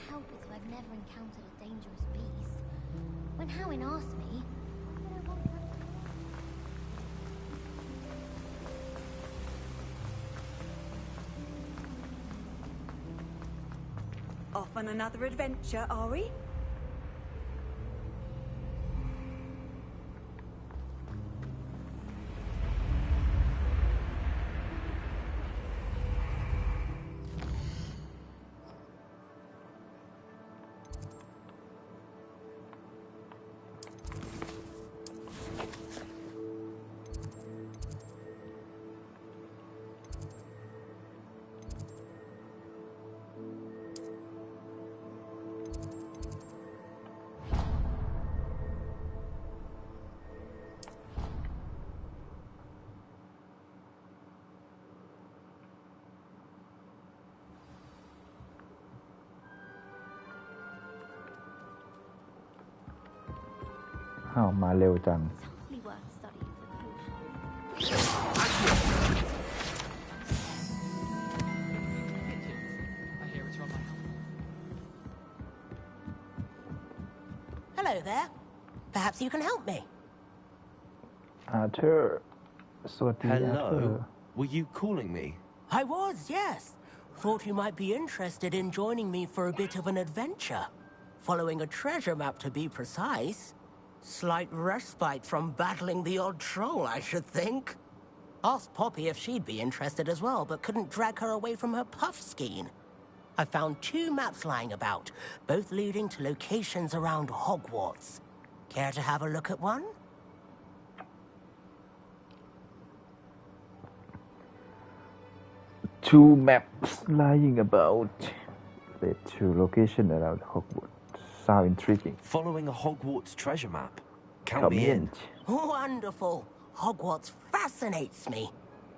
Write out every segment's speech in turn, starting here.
Help it if I've never encountered a dangerous beast. When Howin asked me, why would I want that? Off on another adventure, are we?อ้าวมาเร็วจัง Hardly worth studying for the potion. I hear it's from my house. Hello there. Perhaps you can help me. อาเธอร์สวัสดีอาเธอร์ Hello. Were you calling me? I was, yes. Thought you might be interested in joining me for a bit of an adventure. Following a treasure map, to be precise. Slight respite from battling the odd troll, I should think. Asked Poppy if she'd be interested as well, but couldn't drag her away from her puff skein. I found 2 maps lying about, both leading to locations around Hogwarts. Care to have a look at one? Two maps lying about led to location around Hogwarts. Sound intriguing. Following a Hogwarts treasure map. Count me in. Wonderful. Hogwarts fascinates me.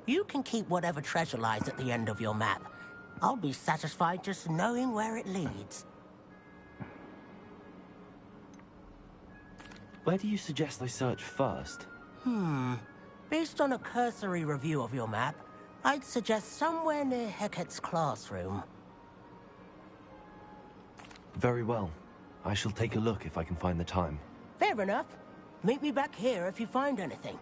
You can keep whatever treasure lies at the end of your map. I'll be satisfied just knowing where it leads. Where do you suggest I search first? Based on a cursory review of your map, I'd suggest somewhere near Hecat's classroom. Very well. I shall take a look if I can find the time. Fair enough. Meet me back here if you find anything.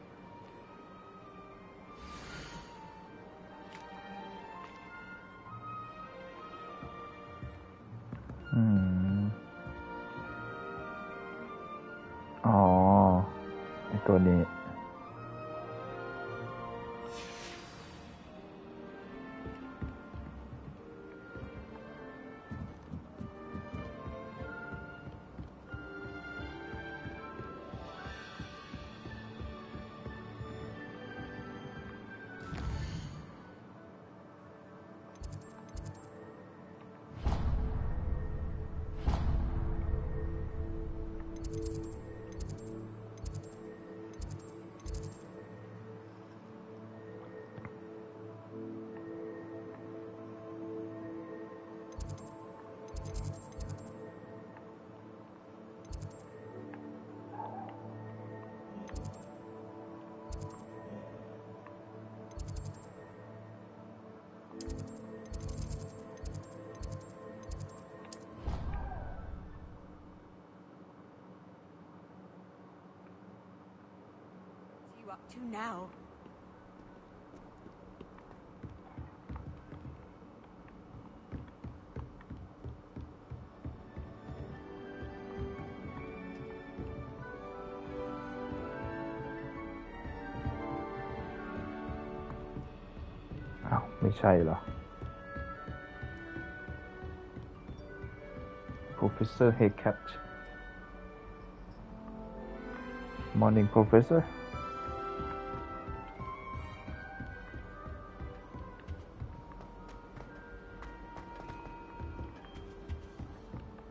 Oh, ไอ้ตัวนี้ up to now?อ้าวไม่ใช่เหรอ Professor Haycat Morning Professor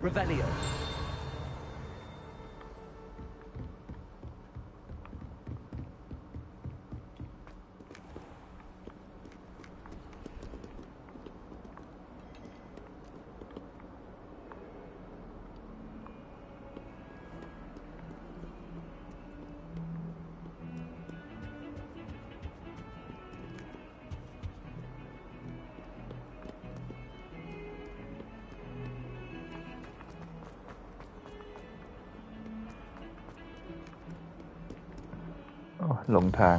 Revelio.หลงทาง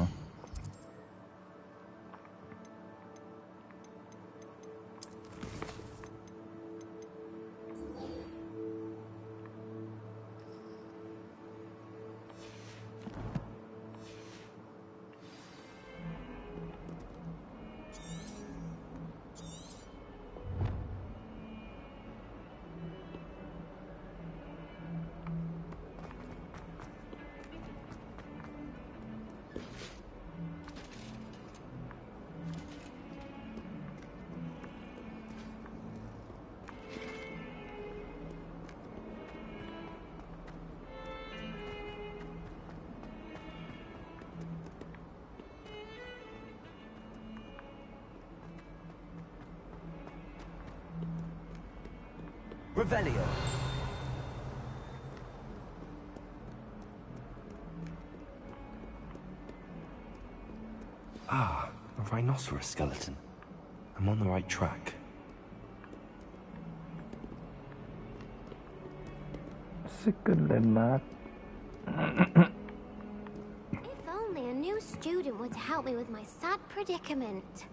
Revelio. Ah, a rhinoceros skeleton. I'm on the right track. Second landmark If only a new student were to help me with my sad predicament.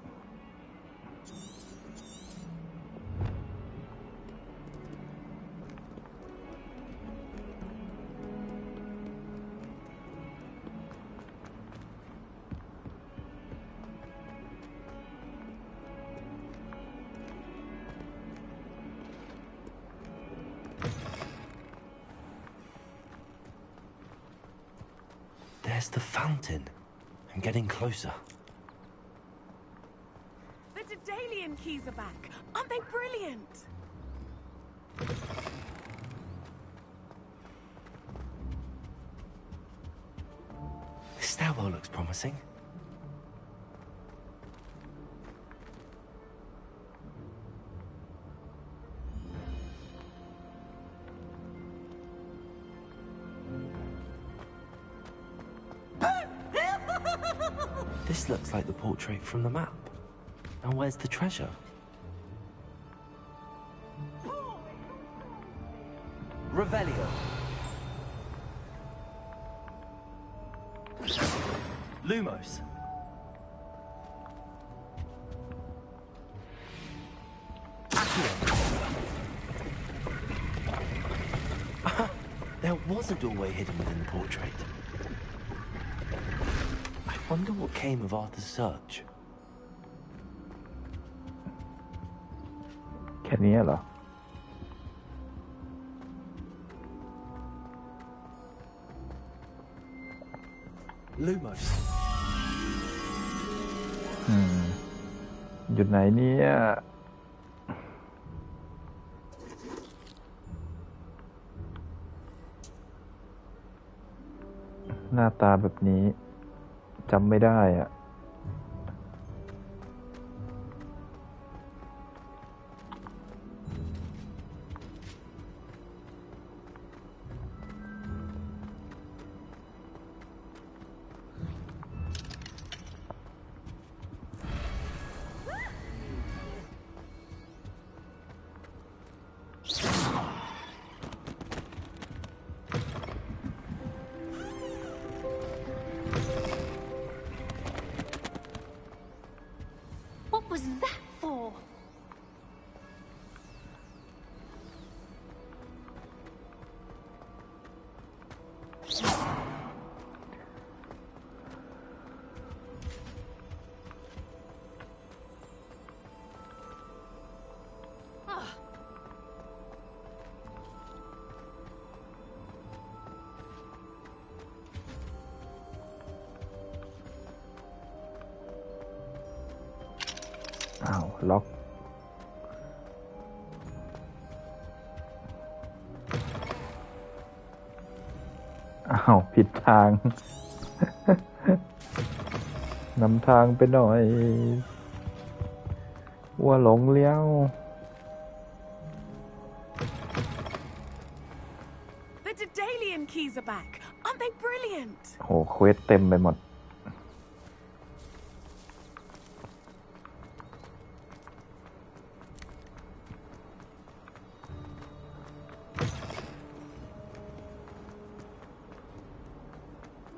There's the fountain. I'm getting closer. The Daedalian keys are back. Aren't they brilliant? This stairwell looks promising. This looks like the portrait from the map. Now where's the treasure? Revelio. Lumos. There was a doorway hidden within the portrait. I wonder what came of Arthur's search. แค่นี้เหรอ Lumos. อยู่ไหนเนี่ย หน้าตาแบบนี้จำไม่ได้อะ ล็อก อ้าวผิดทาง นำทางไปหน่อยว่าหลงเลี้ยว The Daedalian keys are back. Aren't they brilliant? โหเควสเต็มไปหมด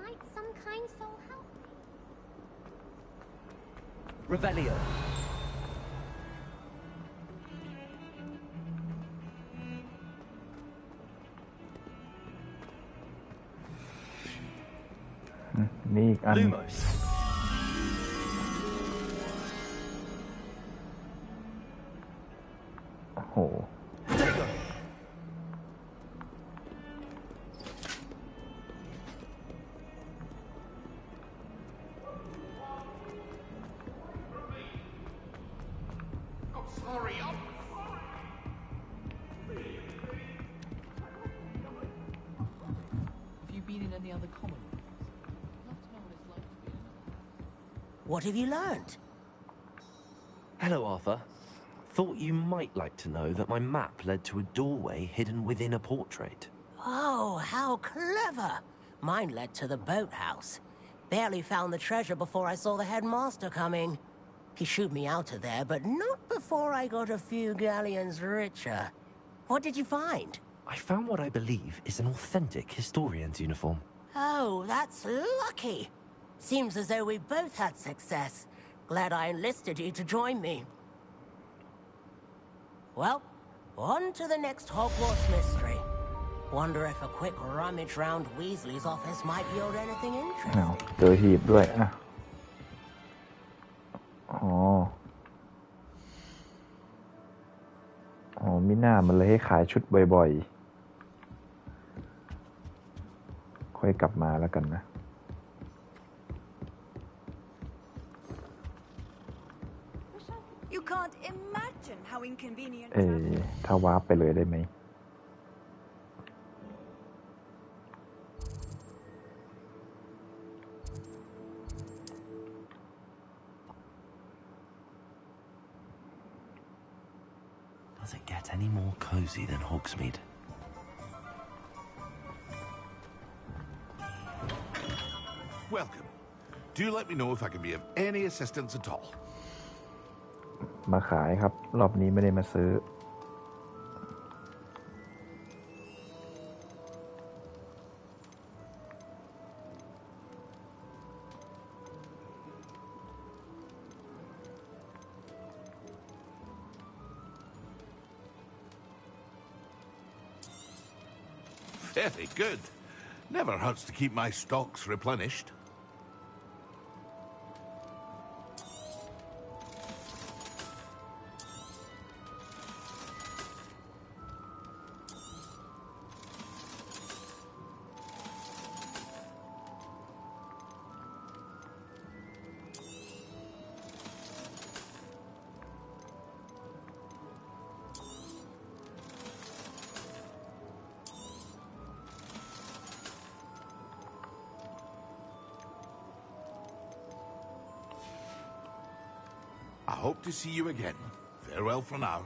Might some kind soul help me? Revelio.นี่อีกอัน Lumos. โอ้โห Dago. Have you been in any other commonwealths? I'd love to know what it's like to be in another. What have you learned? Hello, Arthur. Thought you might like to know that my map led to a doorway hidden within a portrait. Oh, how clever! Mine led to the boathouse. Barely found the treasure before I saw the headmaster coming. He shooed me out of there, but not before I got a few galleons richer. What did you find? I found what I believe is an authentic historian's uniform. Oh, that's lucky. Seems as though we both had success. Glad I enlisted you to join me. Well, on to the next Hogwarts mystery. Wonder if a quick rummage round Weasley's office might yield anything อ้าว interesting. เจอหีบด้วยอ่ะอ๋อ อ๋อมิน่ามันเลยให้ขายชุดบ่อยๆ ค่อยกลับมาแล้วกันนะ You can't imagine how inconvenient ถ้าวาร์ปไปเลยได้ไหม Does it get any more cozy than Hogsmeade? Welcome. Do let me know if I can be of any assistance at all. มาขายครับ รอบนี้ไม่ได้มาซื้อ Very good. Never hurts to keep my stocks replenished. I hope to see you again. Farewell for now.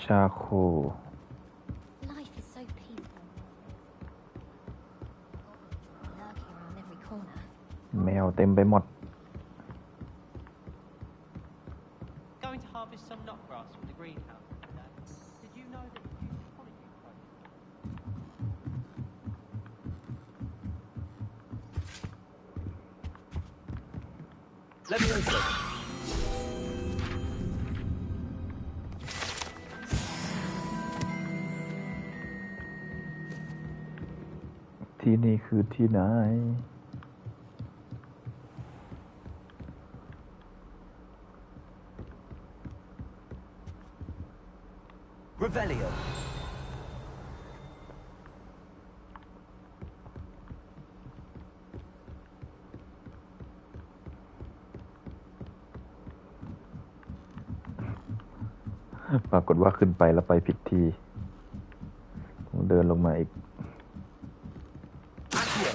Charcoal. Life is so peaceful. Lurking around every corner. แมวเต็มไปหมด Going to harvest some knotgrass from the green greenhouse today. Did you know that you use polyjuice process? Levioso. ที่นี่คือที่ไหน Revelio. ปรากฏว่าขึ้นไปแล้วไปผิดที่ต้องเดินลงมาอีก Accio.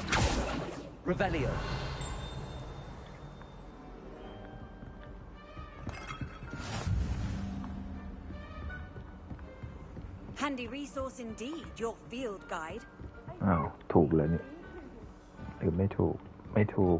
Revelio. Handy resource indeed, your field guide. อ้าวถูกแล้วนี่หรือไม่ถูกไม่ถูก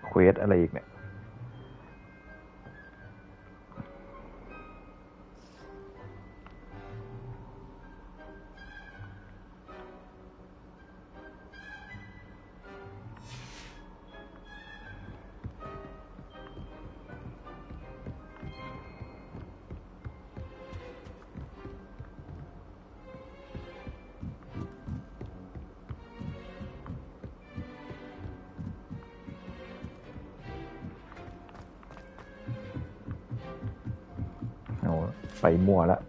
เควสอะไรอีกเนี่ยไปมั่วละ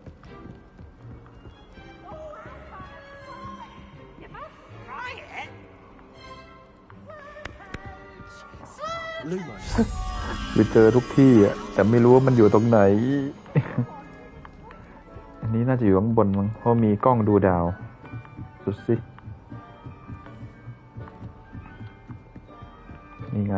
Lumos. ไปเจอทุกที่อ่ะแต่ไม่รู้ว่ามันอยู่ตรงไหน อันนี้น่าจะอยู่ข้างบนมั้งเพราะมีกล้องดูดาวดูสินี่ไง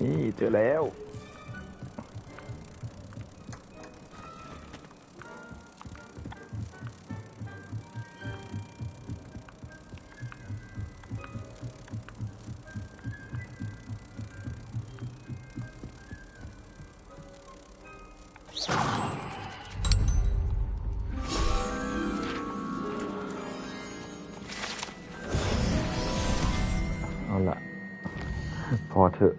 นี่เจอแล้ว เอาล่ะ พอเถอะ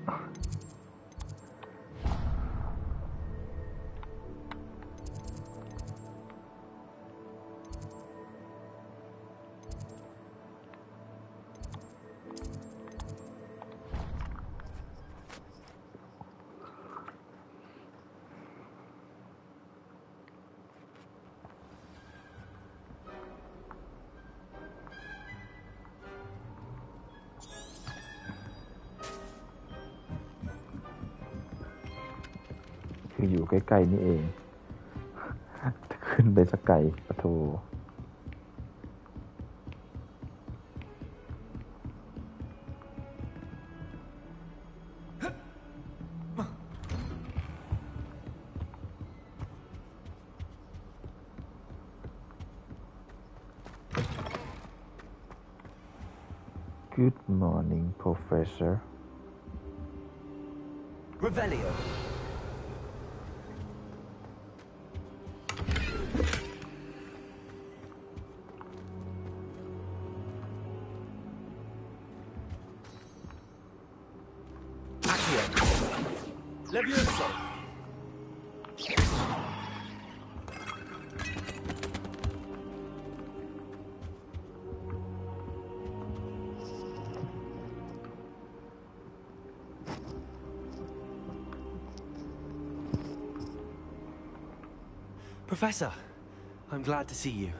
คืออยู่ใกล้ๆนี่เอง ขึ้นไปสักไกลปะโถ Good morning, Professor. Revelio. Accio. Levioso. Professor, I'm glad to see you.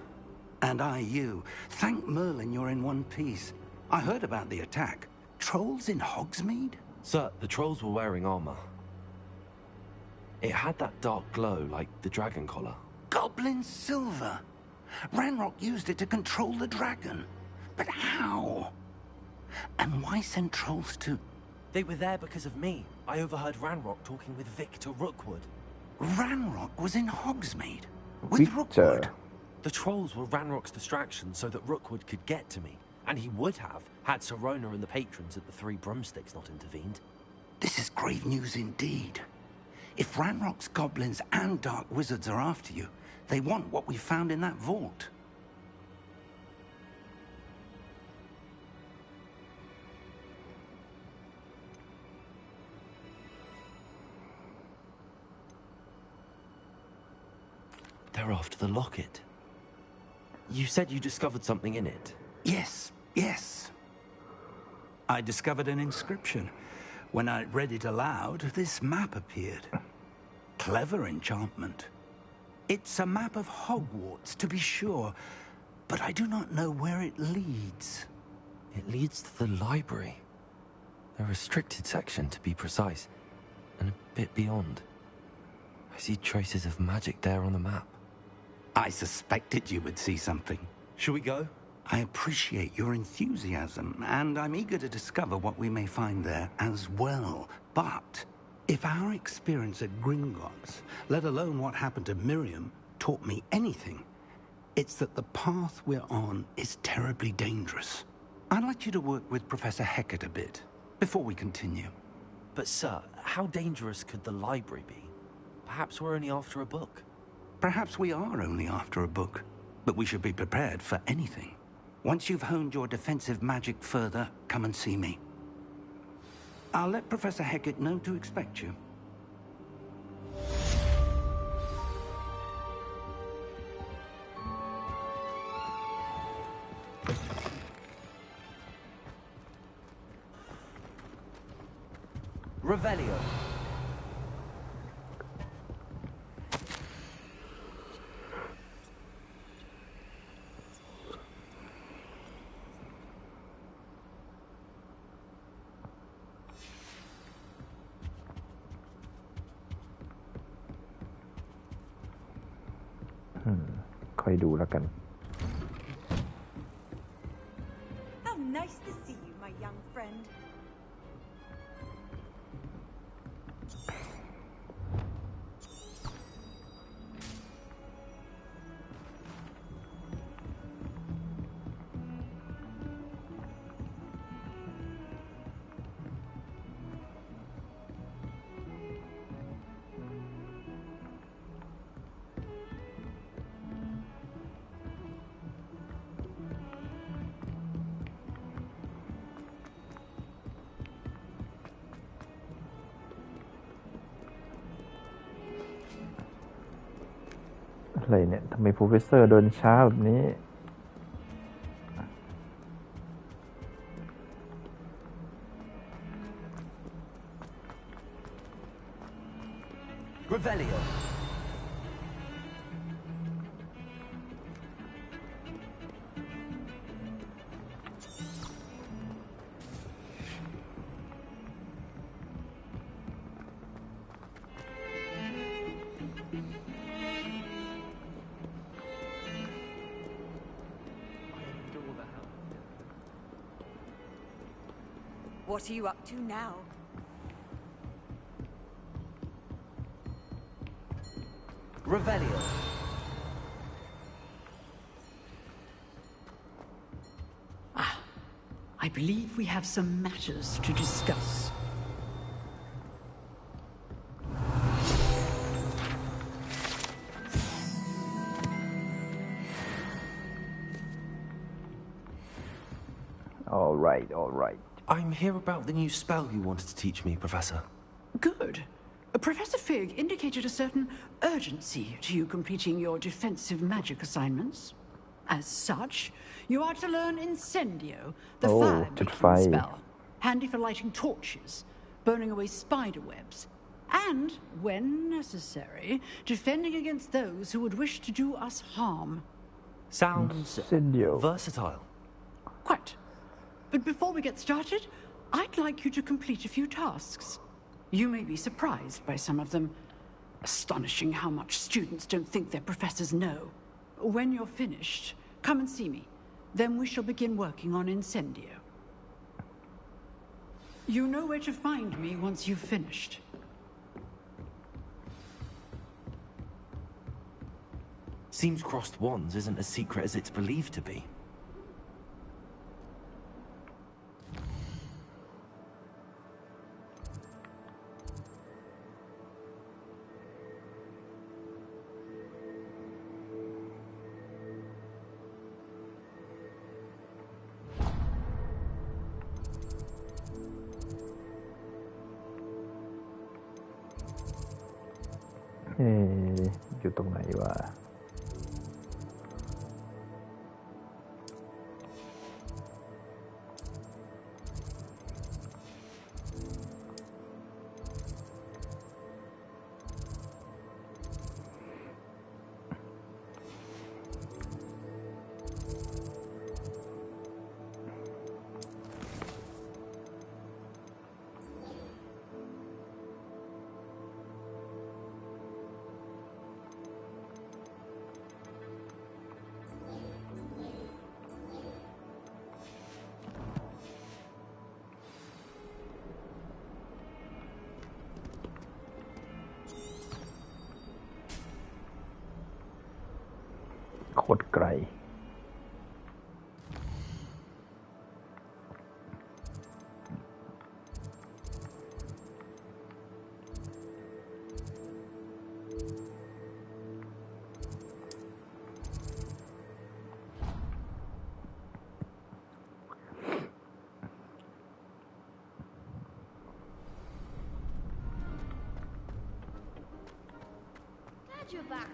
And I you. Thank Merlin you're in one piece. I heard about the attack. Trolls in Hogsmeade? Sir, the trolls were wearing armor. It had that dark glow like the dragon collar. Goblin silver. Ranrock used it to control the dragon. But how? And why send trolls to... They were there because of me. I overheard Ranrock talking with Victor Rookwood. Ranrock was in Hogsmeade? With Rookwood? The trolls were Ranrock's distraction so that Rookwood could get to me. And he would have, had Sirona and the patrons at the Three Broomsticks not intervened. This is grave news indeed. If Ranrock's goblins and dark wizards are after you, they want what we found in that vault. They're after the locket. You said you discovered something in it. Yes. I discovered an inscription. When I read it aloud, this map appeared. Clever enchantment. It's a map of Hogwarts, to be sure, but I do not know where it leads. It leads to the library. A restricted section, to be precise, and a bit beyond. I see traces of magic there on the map. I suspected you would see something. Shall we go? I appreciate your enthusiasm, and I'm eager to discover what we may find there as well. But if our experience at Gringotts, let alone what happened to Miriam, taught me anything, it's that the path we're on is terribly dangerous. I'd like you to work with Professor Hecat a bit, before we continue. But sir, how dangerous could the library be? Perhaps we're only after a book. Perhaps we are only after a book, but we should be prepared for anything. Once you've honed your defensive magic further, come and see me. I'll let Professor Hecat know to expect you. Revelio.ค่อยดูแล้วกัน How nice to see you, my young friend.อะไรเนี่ย ทำไมโปรเฟสเซอร์เดินช้าแบบนี้ Revelio. What are you up to now? Revelio. I believe we have some matters to discuss. All right. I'm here about the new spell you wanted to teach me, Professor. Good. Professor Fig indicated a certain urgency to you completing your defensive magic assignments. As such, you are to learn Incendio, the fire-making spell, handy for lighting torches, burning away spider webs, and, when necessary, defending against those who would wish to do us harm. Sounds Incendio. versatile. Quite. But before we get started, I'd like you to complete a few tasks. You may be surprised by some of them. Astonishing how much students don't think their professors know. When you're finished, come and see me. Then we shall begin working on Incendio. You know where to find me once you've finished. Seems crossed wands isn't as secret as it's believed to be.เอ๊ะอยู่ตรงไหนวะโคตรไกล Glad you're back.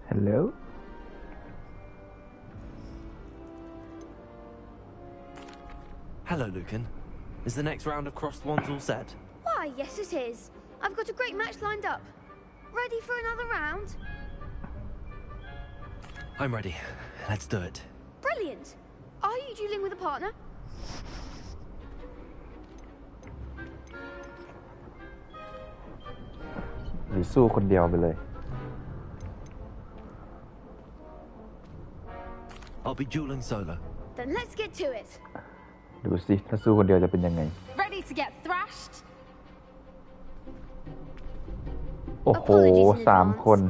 Hello? Hello, Lucan. Is the next round of crossed wands all set? Why, yes it is. I've got a great match lined up. Ready for another round? I'm ready. Let's do it. Brilliant. Are you dueling with a partner? หรือสู้คนเดียวไปเลย I'll be dueling solo. Then let's get to it. ดูสิถ้าสู้คนเดียวจะเป็นยังไง Ready to get thrashed? โอ้โหสามคน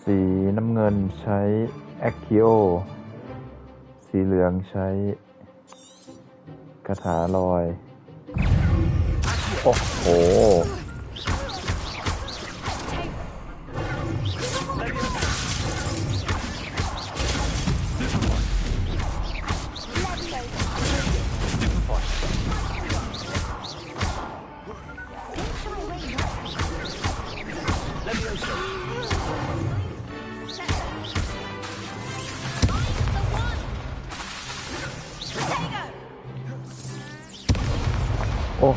สีน้ำเงินใช้แอคคิโอสีเหลืองใช้คาถาลอยโอ้โหโอ้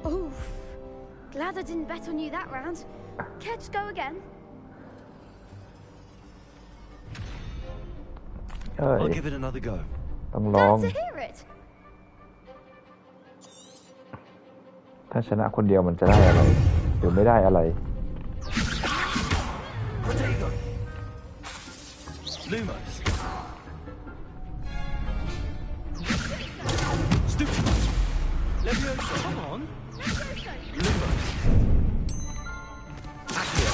Oof. Glad I didn't bet on you that round. Care to go again? I'll give it another go. ต้องลอง Glad to hear it. ถ้าชนะคนเดียวมันจะได้อะไรหรือไม่ได้อะไร Potato. Lumos. Stupid. Levioso. Come on. Lumos. Accio.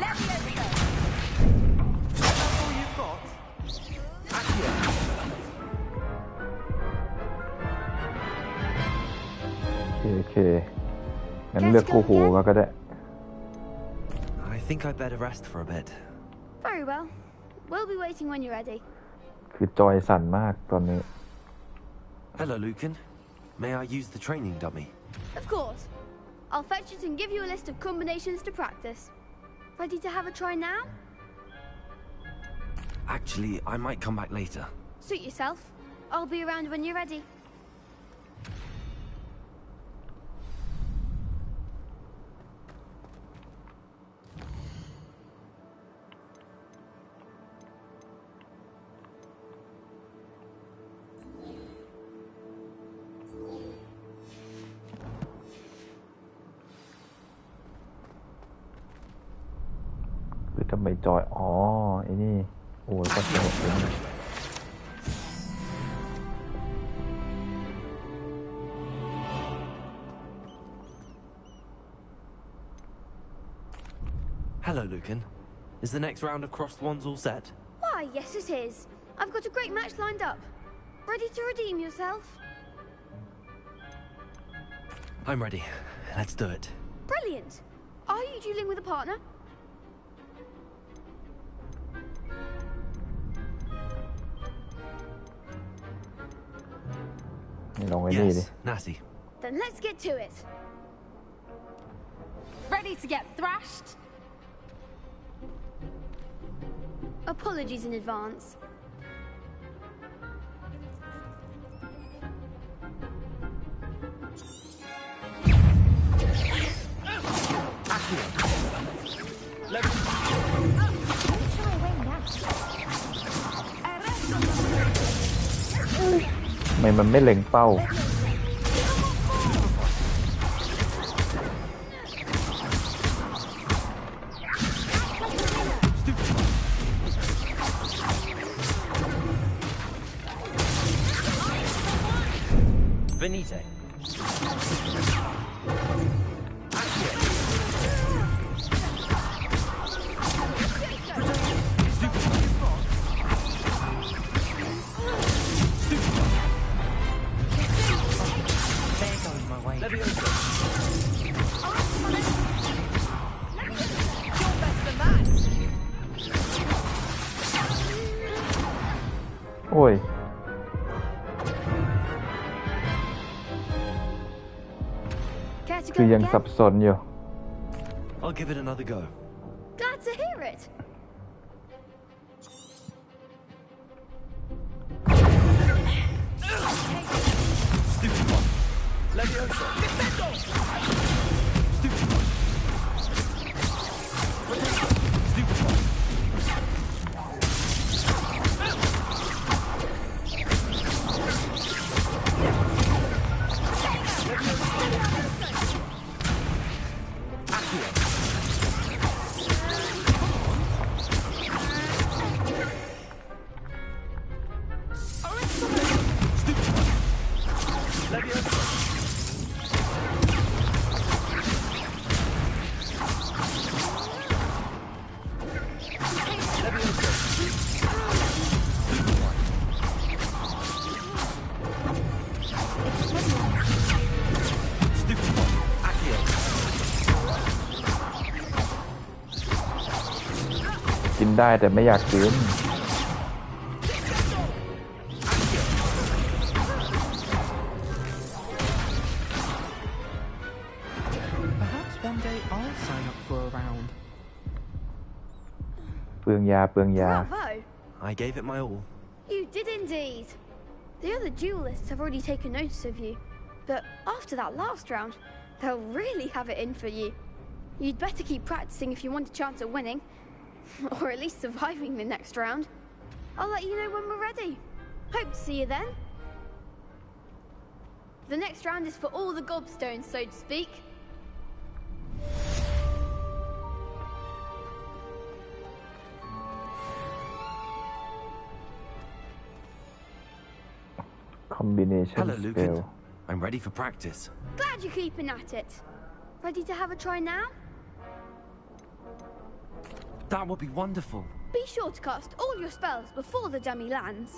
Levioso. That's all you've got. Accio. โอเคงั้นเลือกคู่หูมาก็ได้ I think think I'd better rest for a bit. Very well. We'll be waiting when you're ready. คือจอยสั่นมากตอนนี้ Hello, Lucan. May I use the training dummy? Of course. I'll fetch it and give you a list of combinations to practice. Ready to have a try now? Actually, I might come back later. Suit yourself. I'll be around when you're ready.คือทำไมจอยอ๋อไอ้นี่โอ้ยก็สนุกเลย Hello, Lucan. Is the next round of crossed wands all set? Why, yes it is. I've got a great match lined up. Ready to redeem yourself? I'm ready. Let's do it. Brilliant. Are you dueling with a partner? ลองไอ้นี่ดิ Yes, Natty. Then let's get to it. Ready to get thrashed? Apologies in advance. Ui, ทำไมมันไม่เล็งเป้า Venite.โอ้ย Care to คือ go ยังสับ again? สนอยู่ I'll give it another go. Glad to hear it. Stupid one. Leviosa. Defendo! Stupid one. Stupid one. Accio. Stupid one. Leviosa. Stupid one. Accio. กินได้แต่ไม่อยากกิน Perhaps one day I'll sign up for a round. เปลืองยาเปลืองยา Bravo. I gave it my all. You did indeed. The other duelists have already taken notice of you, but after that last round, they'll really have it in for you. You'd better keep practicing if you want a chance at winning, or at least surviving the next round. I'll let you know when we're ready. Hope to see you then. The next round is for all the gobstones, so to speak. combination Hello, Lucan. spell I'm ready for practice. Glad you're keeping at it. Ready to have a try now? That would be wonderful. Be sure to cast all your spells before the dummy lands.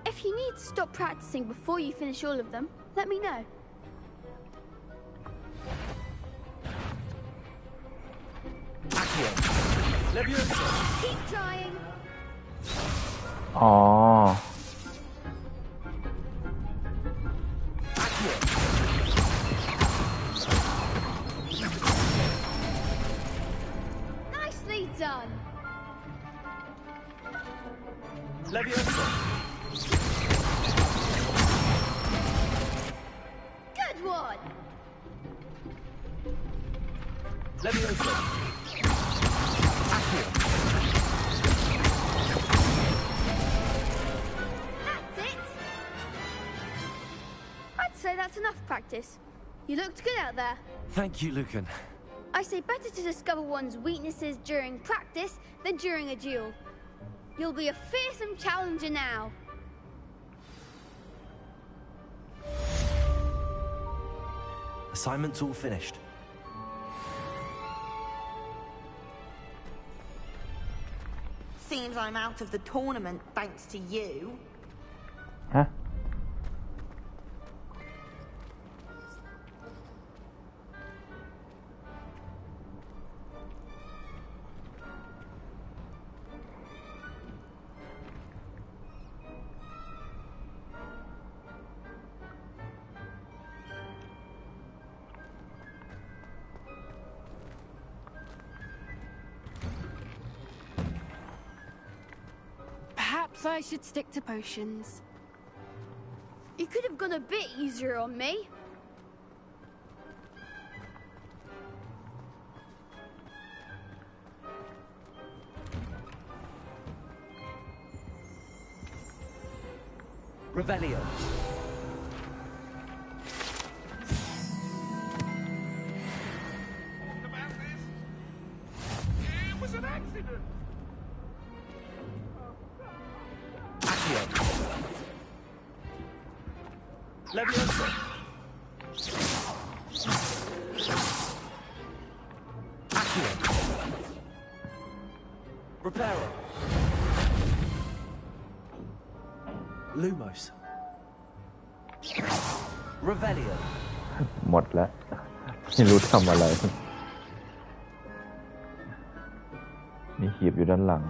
If you need to stop practicing before you finish all of them, let me know. Accio. Keep trying. อ๋อ Nicely done. Good one. That's it. I'd say that's enough practice. You looked good out there. Thank you, Lucan. I say better to discover one's weaknesses during practice than during a duel. You'll be a fearsome challenger now. Assignment's all finished. Seems I'm out of the tournament thanks to you. ฮะ Perhaps I should stick to potions. You could have gone a bit easier on me. Revelio. It was an accident. Leviosa. Accio. Reparo. Lumos. Revelio. หมดแล้ว ไม่รู้ทำอะไร มีหีบอยู่ด้านหลัง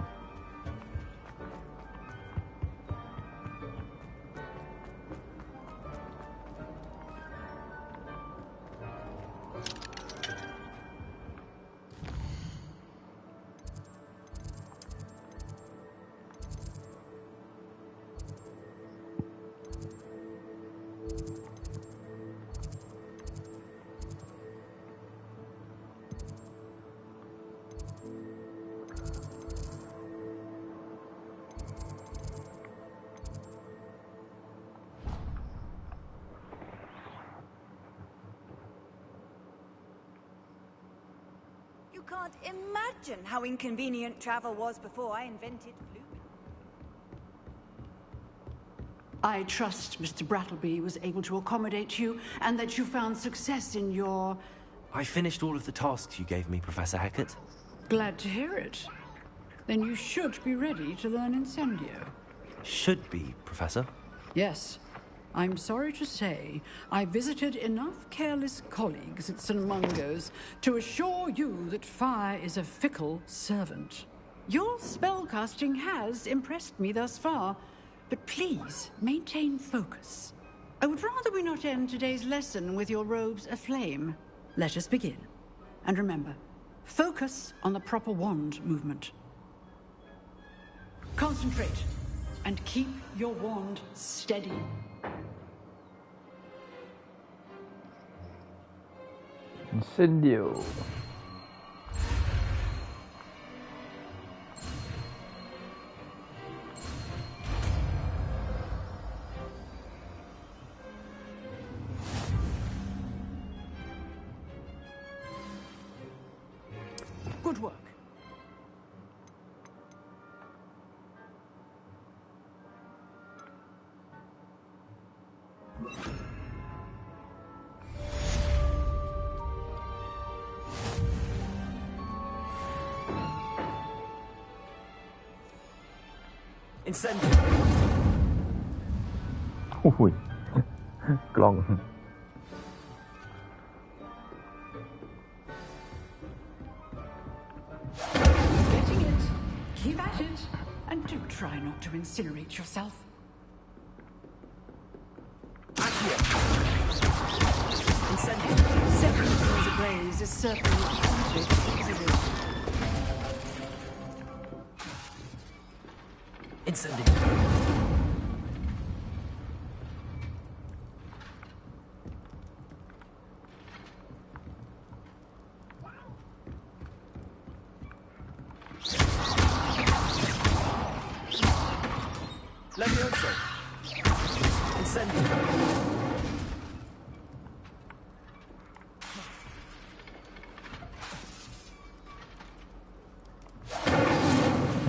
You can't imagine how inconvenient travel was before I invented fluid. I trust Mr. Brattleby was able to accommodate you and that you found success in your... I finished all of the tasks you gave me, Professor Hecat. Glad to hear it. Then you should be ready to learn Incendio. Should be, Professor. Yes. I'm sorry to say, I visited enough careless colleagues at St. Mungo's to assure you that fire is a fickle servant. Your spellcasting has impressed me thus far, but please maintain focus. I would rather we not end today's lesson with your robes aflame. Let us begin. And remember, focus on the proper wand movement. Concentrate, and keep your wand steady. Incendio. Good work. Incendio. อุ้ย กล้อง Getting try not to incinerate yourself. Incendio. Setting things ablaze is certainly hugely feasible. Incendio. Levioso. Incendio.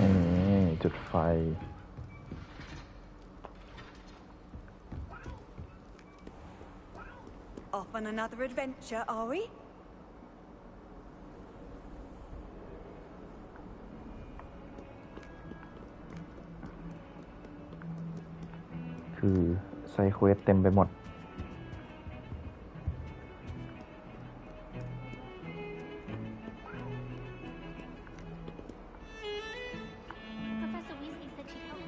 นี่จุดไฟ Off on another adventure, are we? คือไซด์เควสเต็มไปหมด Professor Weasley said she'd help.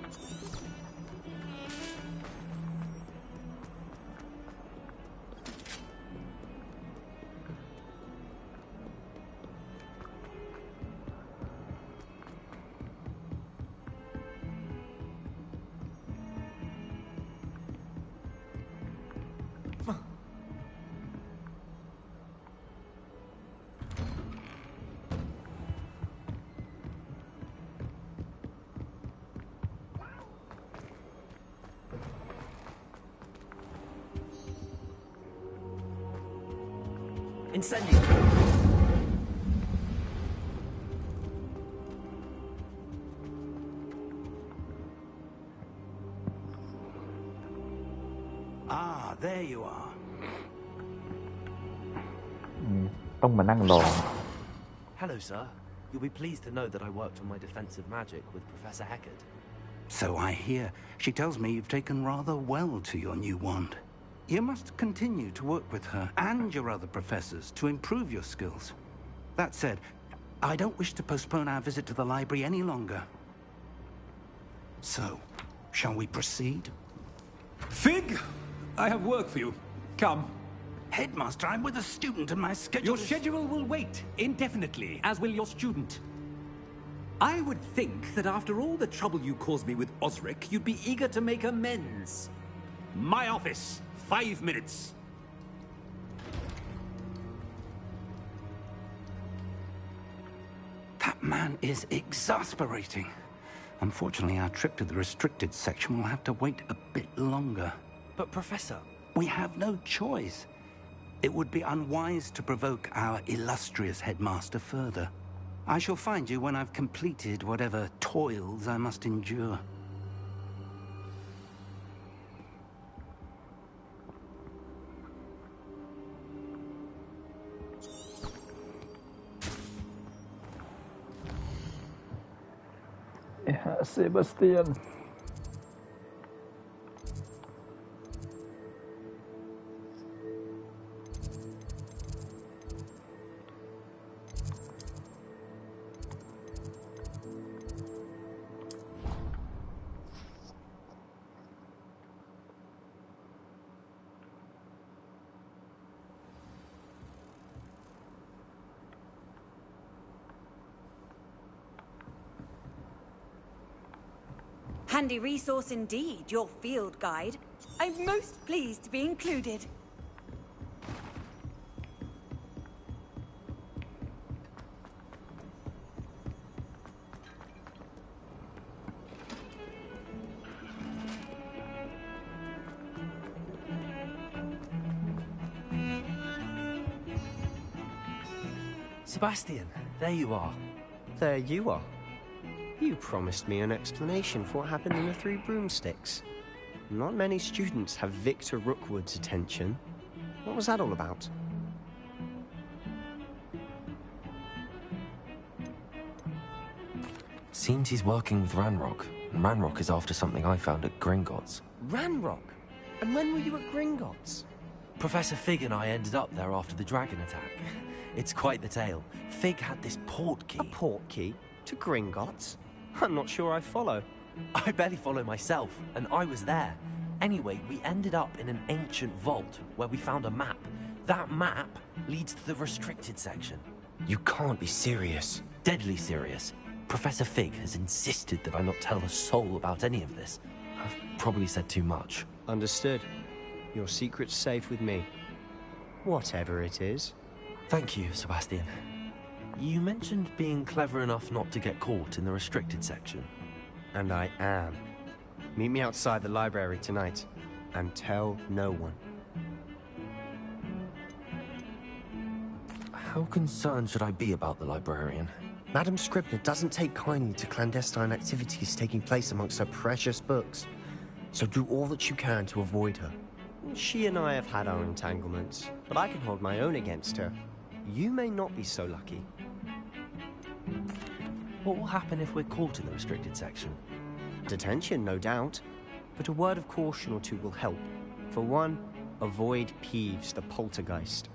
Incendio. Ah, there you are. ต้องมานั่งรอ Hello, sir. You'll be pleased to know that I worked on my defensive magic with Professor Heckard. So I hear. She tells me you've taken rather well to your new wand. You must continue to work with her and your other professors to improve your skills. That said, I don't wish to postpone our visit to the library any longer. So, shall we proceed? Fig! I have work for you. Come. Headmaster, I'm with a student and my schedule Your schedule will wait indefinitely, as will your student. I would think that after all the trouble you caused me with Osric, you'd be eager to make amends. My office. 5 minutes. That man is exasperating. Unfortunately, our trip to the restricted section will have to wait a bit longer. But, Professor... We have no choice. It would be unwise to provoke our illustrious headmaster further. I shall find you when I've completed whatever toils I must endure. Sebastian. Handy resource indeed, your field guide. I'm most pleased to be included. Sebastian, there you are. There you are. You promised me an explanation for what happened in the Three Broomsticks. Not many students have Victor Rookwood's attention. What was that all about? Seems he's working with Ranrock, and Ranrock is after something I found at Gringotts. Ranrock? And when were you at Gringotts? Professor Fig and I ended up there after the dragon attack. It's quite the tale. Fig had this port key. A port key? To Gringotts? I'm not sure I follow. I barely follow myself, and I was there. Anyway, we ended up in an ancient vault where we found a map. That map leads to the restricted section. You can't be serious. Deadly serious. Professor Fig has insisted that I not tell a soul about any of this. I've probably said too much. Understood. Your secret's safe with me. Whatever it is. Thank you, Sebastian. You mentioned being clever enough not to get caught in the restricted section. And I am. Meet me outside the library tonight, and tell no one. How concerned should I be about the librarian? Madam Scribner doesn't take kindly to clandestine activities taking place amongst her precious books, so do all that you can to avoid her. She and I have had our entanglements, but I can hold my own against her. You may not be so lucky. What will happen if we're caught in the restricted section? Detention, no doubt, but a word of caution or two will help. For one, avoid Peeves, the poltergeist.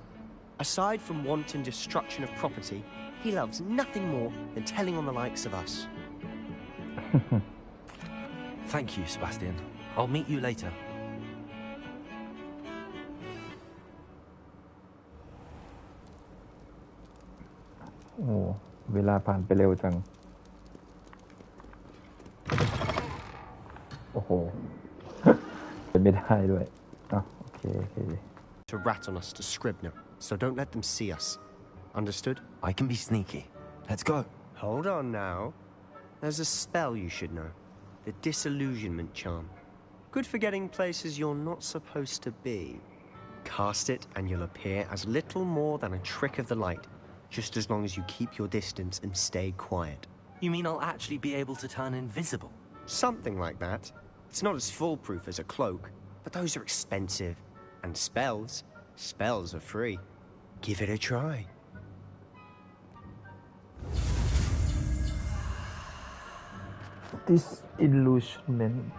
Aside from wanton destruction of property, he loves nothing more than telling on the likes of us. Thank you, Sebastian. I'll meet you later. โอ้เวลาผ่านไปเร็วจัง โอ้โห เป็นไม่ได้ด้วยโอเค To rat on us to Scribner, so don't let them see us. Understood? I can be sneaky. Let's go. Hold on now. There's a spell you should know. The disillusionment charm. Good for getting places you're not supposed to be. Cast it and you'll appear as little more than a trick of the light, just as long as you keep your distance and stay quiet. You mean I'll actually be able to turn invisible? Something like that. It's not as foolproof as a cloak, but those are expensive. And spells are free. Give it a try. Disillusionment.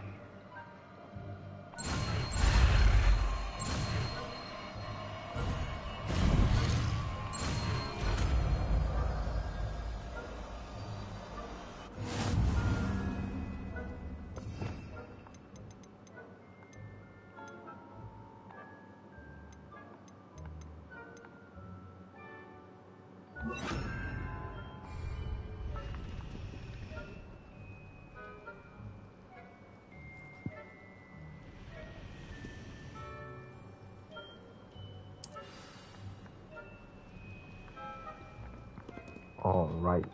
All right,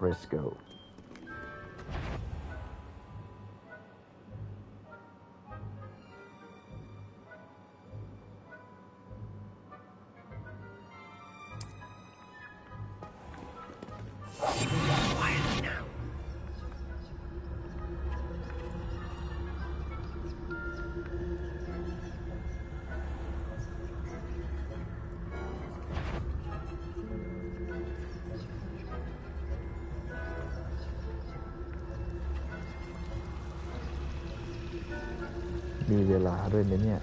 let's go. Quietly now.มีเวลาด้วยไหมเนี่ย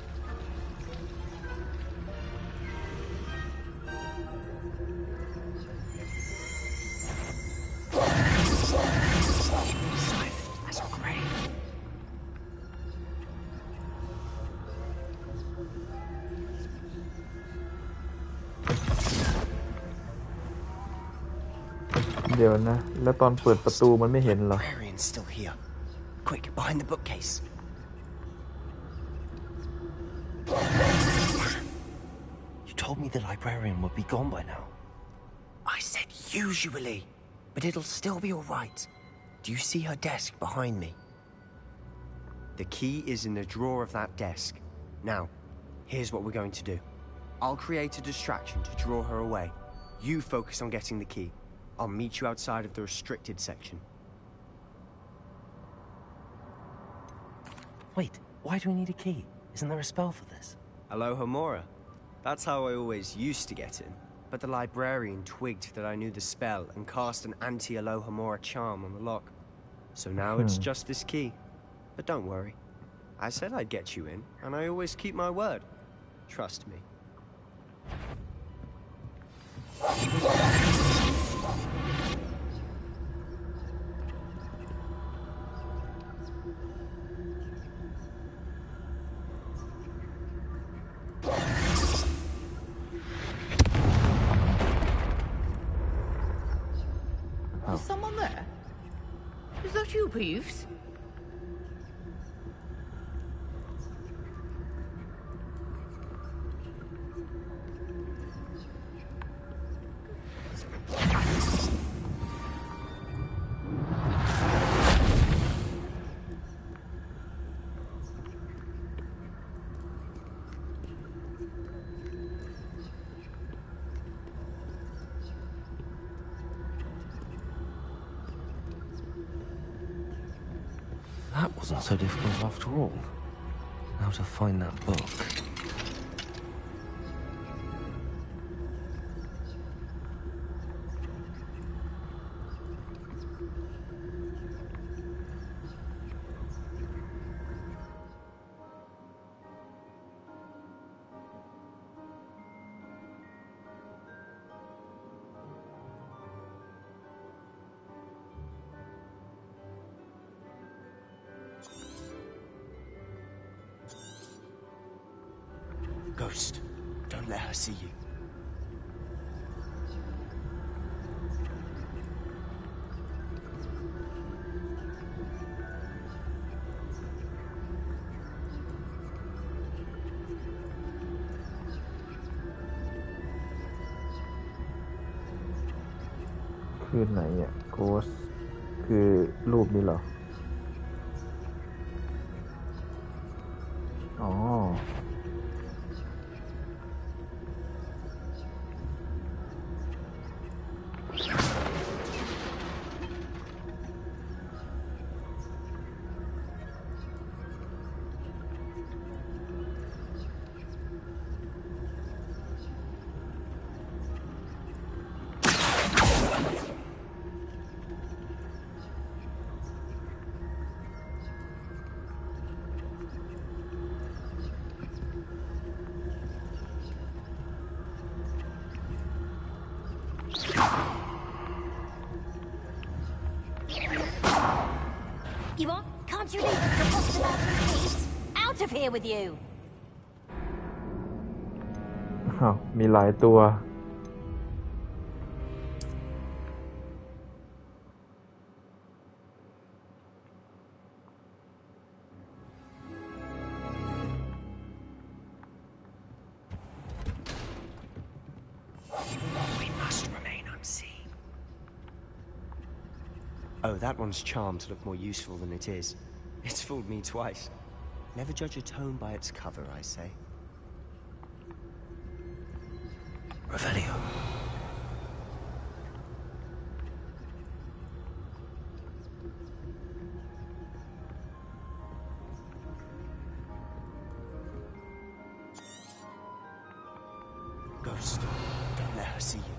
As a grave. เดี๋ยวนะ แล้วตอนเปิดประตูมันไม่เห็นเหรอ Librarian's still here. Quick, behind the bookcase. You told me the librarian would be gone by now. I said usually, but it'll still be all right. Do you see her desk behind me? The key is in the drawer of that desk. Now, here's what we're going to do. I'll create a distraction to draw her away. You focus on getting the key. I'll meet you outside of the restricted section. Wait, why do we need a key? Isn't there a spell for this? Alohomora. That's how I always used to get in. But the librarian twigged that I knew the spell and cast an anti-Alohomora charm on the lock. So now it's just this key. But don't worry. I said I'd get you in, and I always keep my word. Trust me. Peeves. That wasn't so difficult after all. Now to find that book. 'Ghost, don't let her see you.คืนไหนอ่ะ Ghost คือรูปนี้เหรอ อ๋อ You want? Can't you leave us to foster that peace? Out of here with you! อ้าว มีหลายตัว We must remain unseen. Oh, that one's charmed to look more useful than it is. It's fooled me twice. Never judge a tone by its cover, I say. Revelio. Ghost, don't let her see you.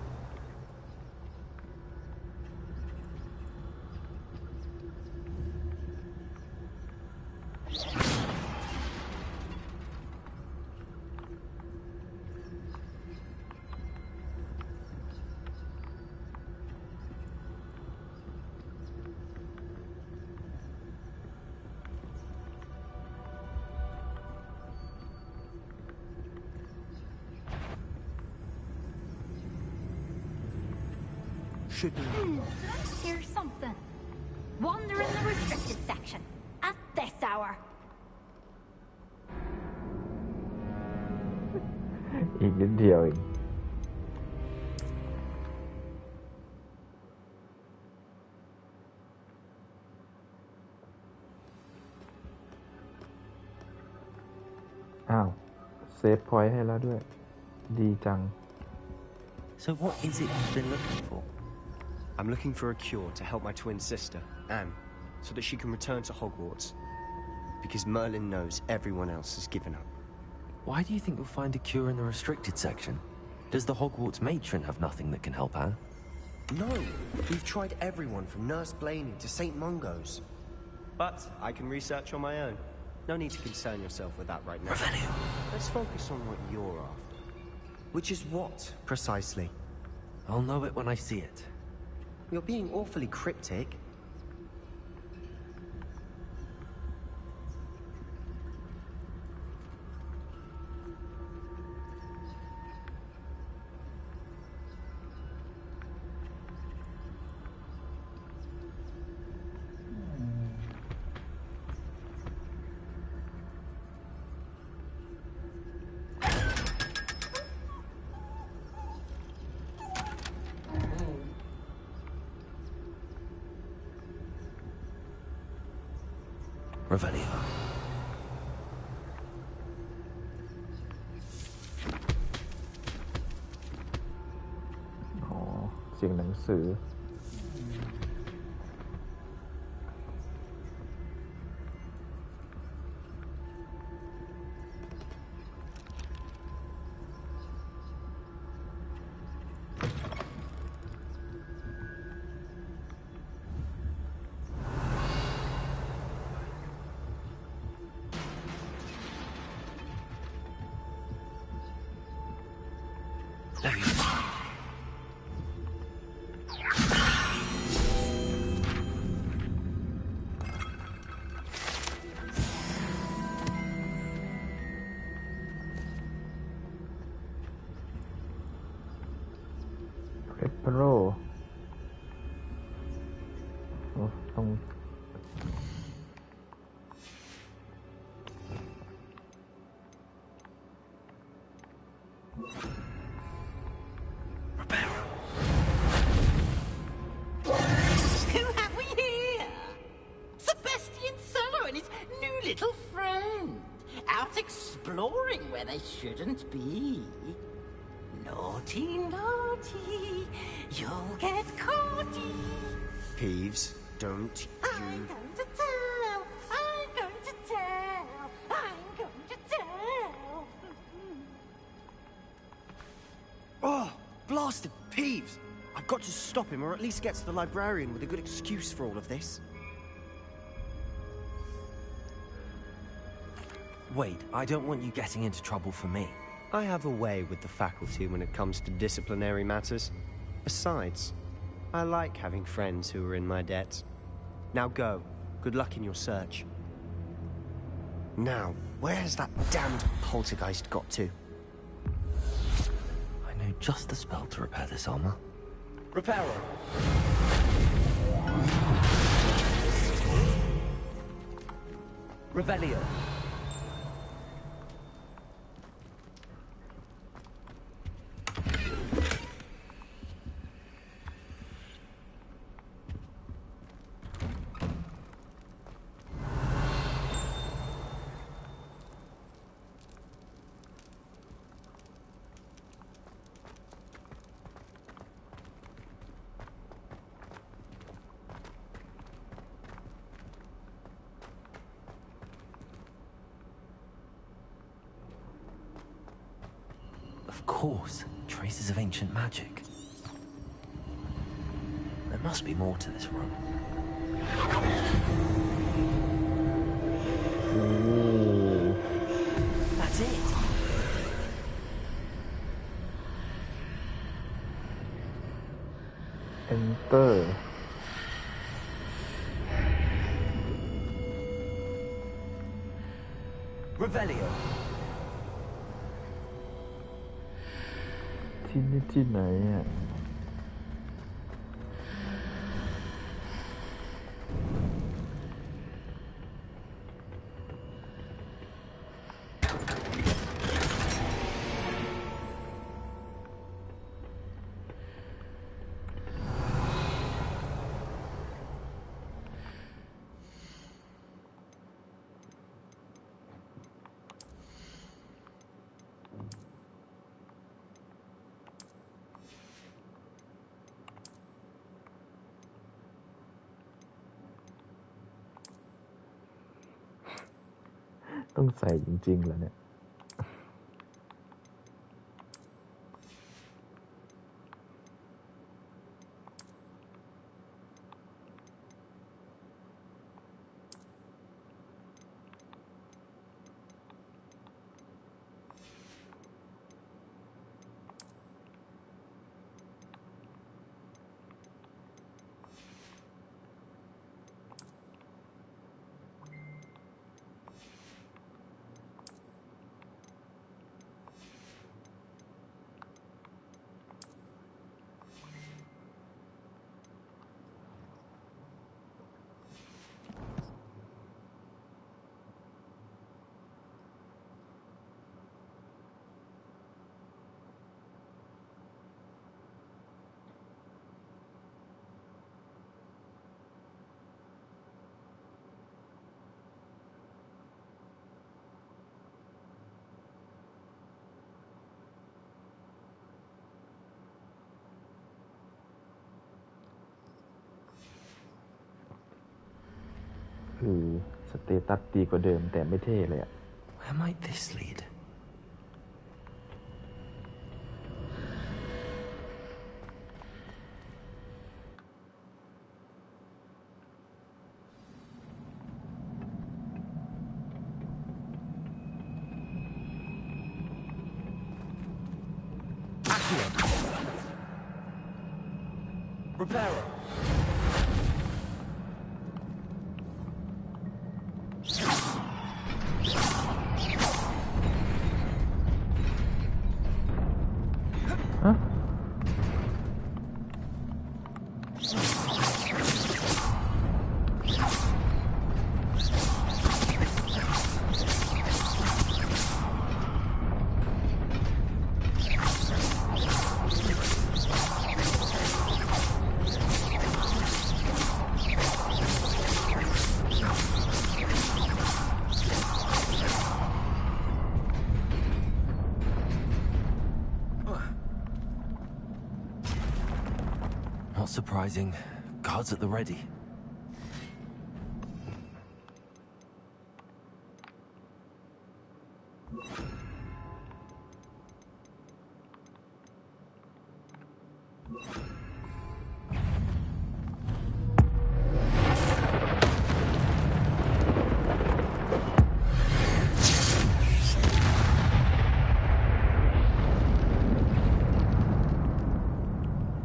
Should be. Here's something. Wander in the restricted section. At this hour. อีกนิดเดียวเอง อ้าว เซฟพอยต์ให้แล้วด้วย ดีจัง So what is it you've been looking for? I'm looking for a cure to help my twin sister, Anne, so that she can return to Hogwarts. Because Merlin knows everyone else has given up. Why do you think you'll find a cure in the restricted section? Does the Hogwarts matron have nothing that can help Anne? No, we've tried everyone from Nurse Blaney to St. Mungo's. But I can research on my own. No need to concern yourself with that right now. Revelio. Let's focus on what you're after. Which is what, precisely? I'll know it when I see it. You're being awfully cryptic. Revelio. อ๋อเสียงหนังสือ เอสเปโรต้อง Who have we here? Sebastian Solo and his new little friend. Out exploring where they shouldn't be. Naughty, naughty. You'll get caughty. Peeves, don't you... I'm going to tell. I'm going to tell. I'm going to tell. Oh, blasted Peeves! I've got to stop him, or at least get to the librarian with a good excuse for all of this. Wait, I don't want you getting into trouble for me. I have a way with the faculty when it comes to disciplinary matters. Besides, I like having friends who are in my debt. Now go. Good luck in your search. Now, where's that damned poltergeist got to? I know just the spell to repair this armor. Reparo. Revelio. Of course, traces of ancient magic. There must be more to this room. Ooh. That's it. Enter Revelio. ที่นี่ที่ไหนอ่ะ ต้องใส่จริงๆเหรอเนี่ย สเตตัสดีกว่าเดิมแต่ไม่เท่เลยอะ Where might this lead? Reparo. Not surprising. Guards at the ready.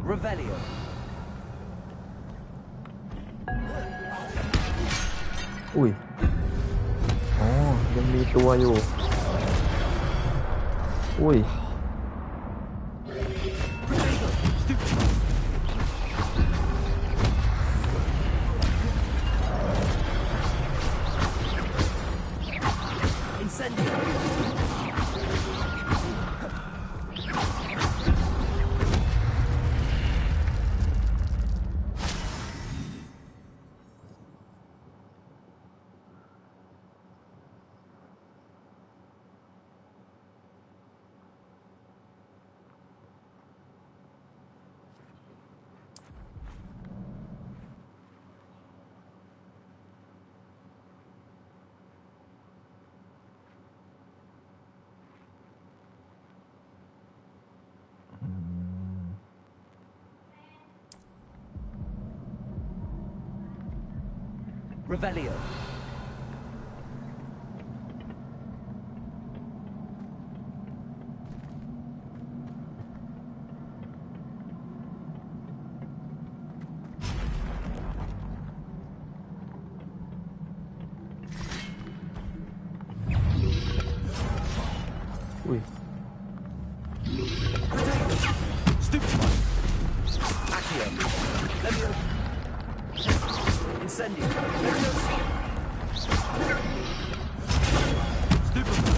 Revelio. อุ้ยอ๋อยังมีตัวอยู่ อุ้ย Incendio. Revelio. Ui. Stupefy. Accio. Levio. Incendio. Levioso. Stupefy.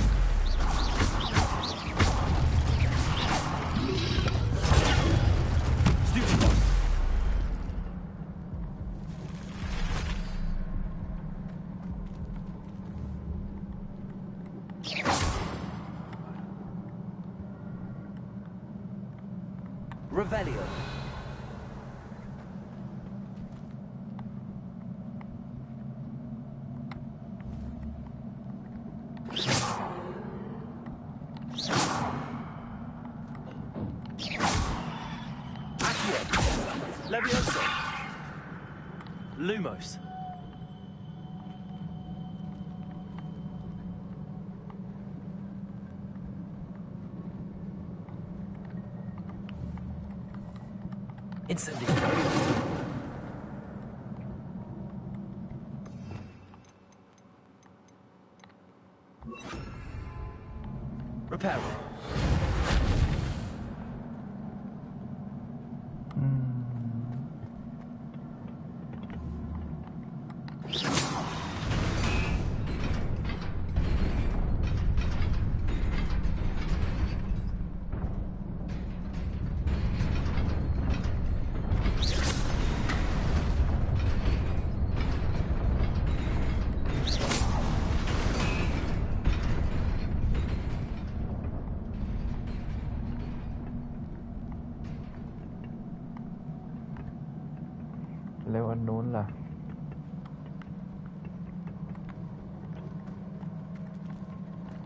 Stupefy. Revelio. Accio. Levioso. Lumos. Incendio. Reparo.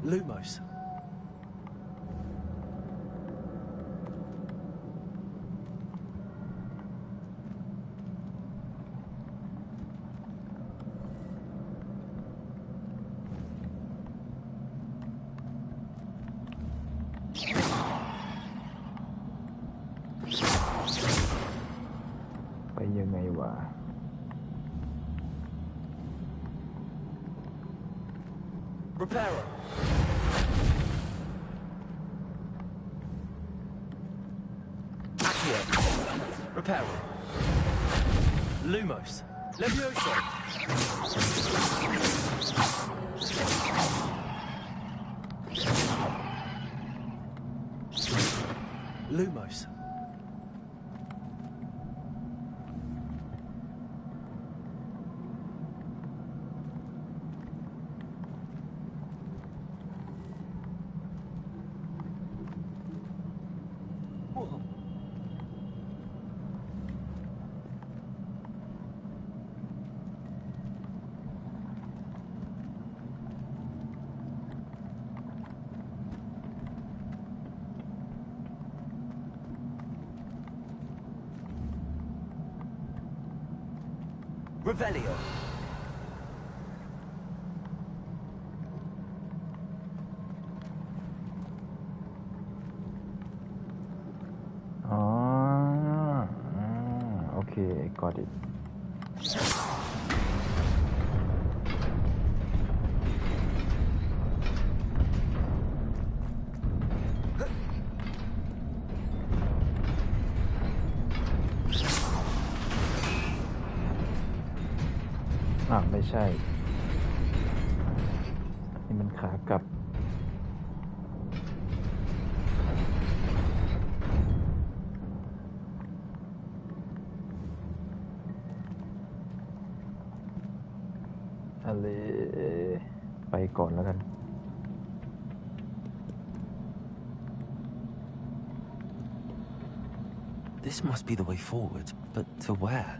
Lumos. ไปยังไงวะ Repairer. Accio. Repairer. Lumos. Levioso. Lumos. Whoa. Revelio. อ๋อโอเค got it ไม่ใช่ นี่มันขากลับ อะไรไปก่อนแล้วกัน This must be the way forward, but to where?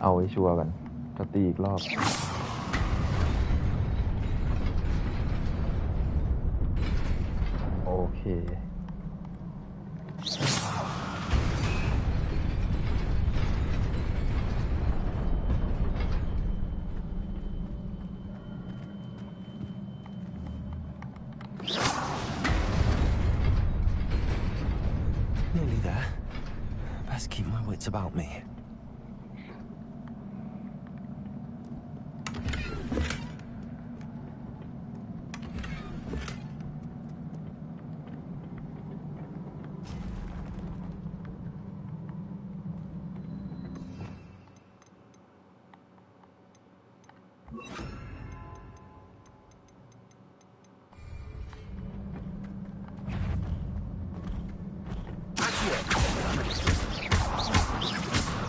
เอาไว้ชัวร์กันจะตีอีกรอบ โอเค Nearly there. Best keep my wits about me.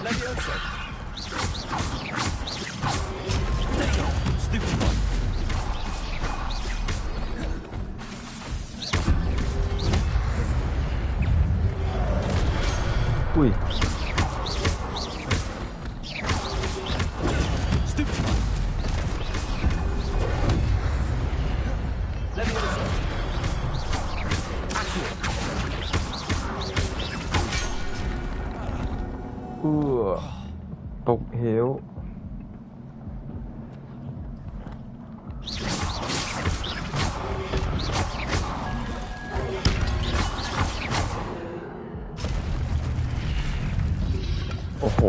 Levioso. There you go, stupid one. อุ้ย Stupid one. Levioso. Accio. ตกเหว โอ้โห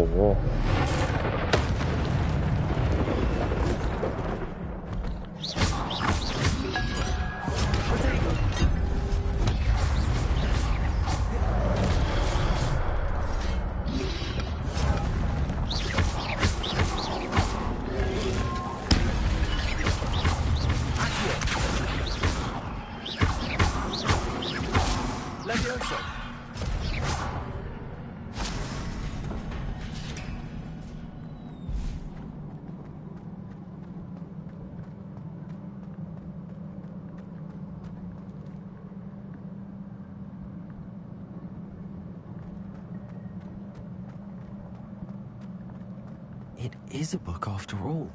Levioso. It is a book after all.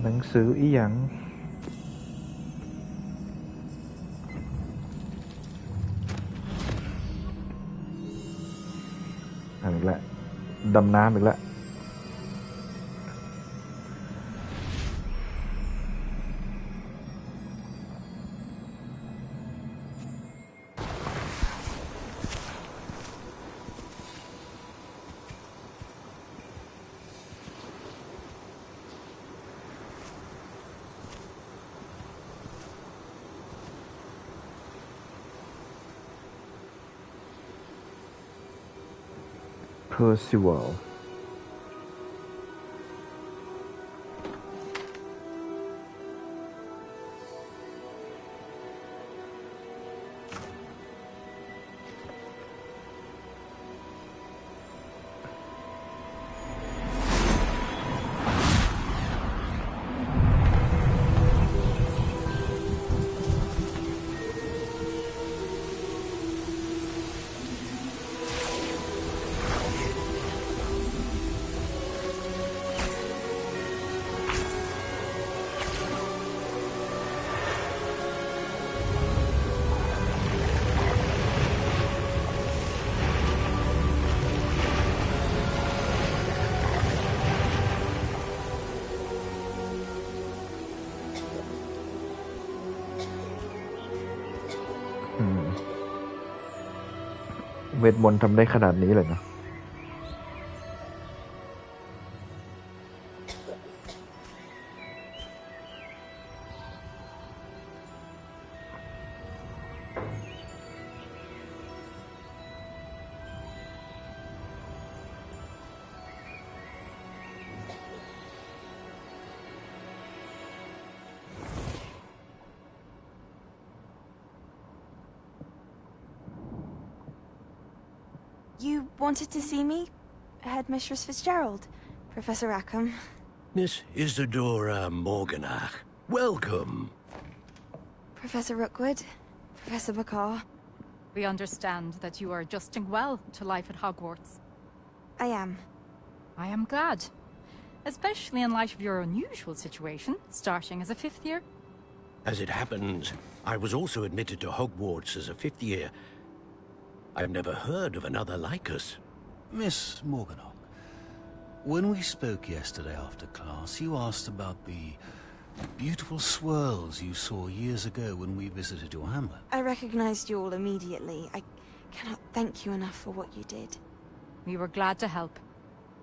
Hãng หนังสืออีหยังอีกแล้วดำน้ำอีกแล้ว Percivalเวทมนต์ทำได้ขนาดนี้เลยนะYou wanted to see me? Headmistress Fitzgerald, Professor Rackham. Miss Isadora Morganach, welcome. Professor Rookwood, Professor Bakar. We understand that you are adjusting well to life at Hogwarts. I am. I am glad. Especially in light of your unusual situation, starting as a 5th year. As it happens, I was also admitted to Hogwarts as a 5th year. I've never heard of another like us. Miss Morganach, when we spoke yesterday after class, you asked about the beautiful swirls you saw years ago when we visited your hamlet. I recognized you all immediately. I cannot thank you enough for what you did. We were glad to help.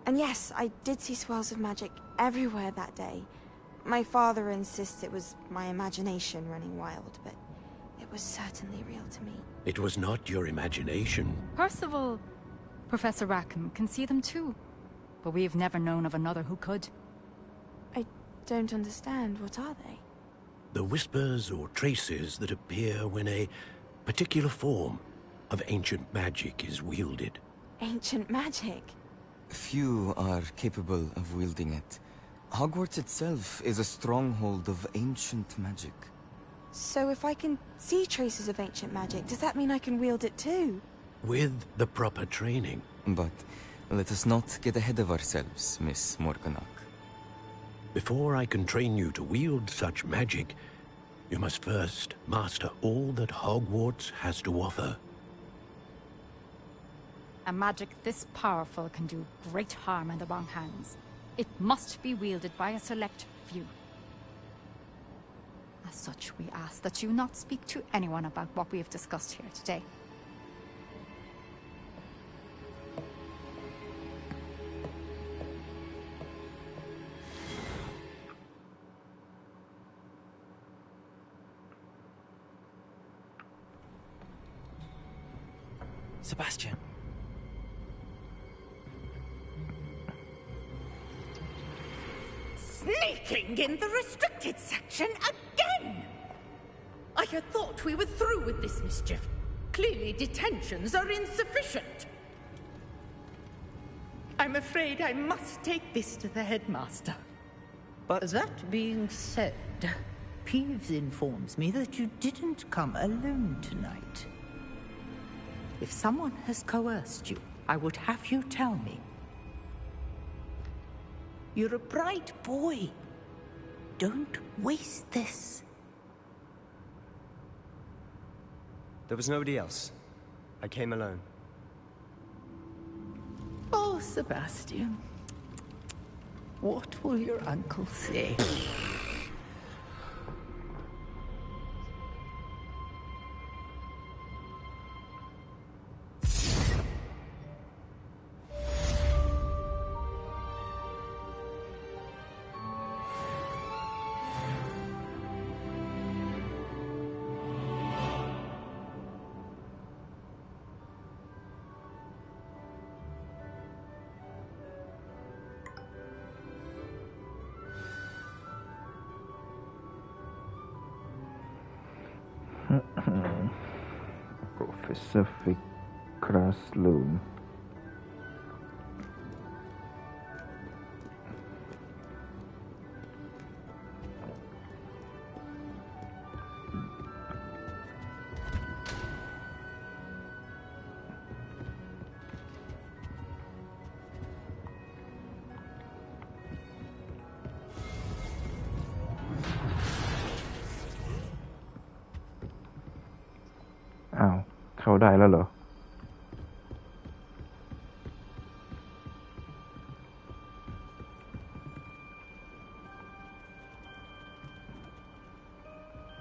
And yes, I did see swirls of magic everywhere that day. My father insists it was my imagination running wild, but it was certainly real to me. It was not your imagination. Percival, Professor Rackham can see them too. But we've never known of another who could. I don't understand. What are they? The whispers or traces that appear when a particular form of ancient magic is wielded. Ancient magic? Few are capable of wielding it. Hogwarts itself is a stronghold of ancient magic. So if I can see traces of ancient magic, does that mean I can wield it too? With the proper training. But let us not get ahead of ourselves, Miss Morganach. Before I can train you to wield such magic, you must first master all that Hogwarts has to offer. A magic this powerful can do great harm in the wrong hands. It must be wielded by a select few. As such, we ask that you not speak to anyone about what we have discussed here today. Sebastian. Sneaking in the restricted section again! I had thought we were through with this mischief. Clearly detentions are insufficient. I'm afraid I must take this to the headmaster. But that being said, Peeves informs me that you didn't come alone tonight. If someone has coerced you, I would have you tell me. You're a bright boy. Don't waste this. There was nobody else. I came alone. Oh, Sebastian. What will your uncle say? Professor Fig Classroom อ้าว เข้าได้แล้วเหรอ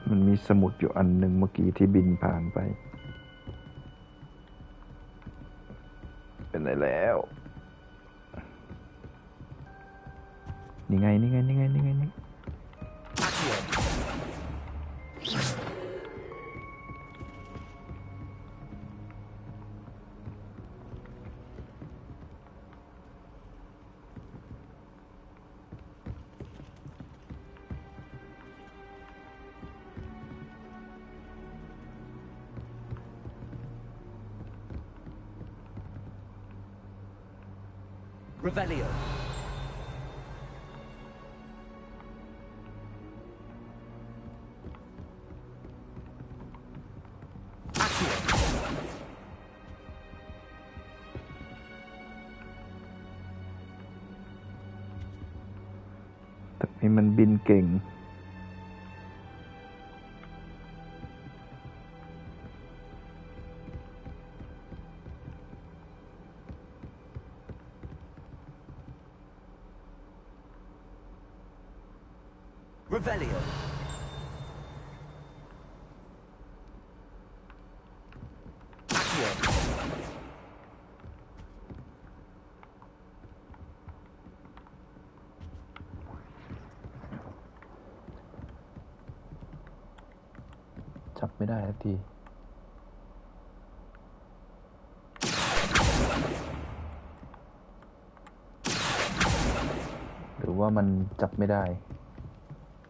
มันมีสมุดอยู่อันหนึ่งเมื่อกี้ที่บินผ่านไป เป็นไรแล้ว นี่ไง นี่ไง นี่ไง นี่ไงนี่Revelio. Accio. แต่นี่มันบินเก่ง Revelio. Accio. จับไม่ได้สักที หรือว่ามันจับไม่ได้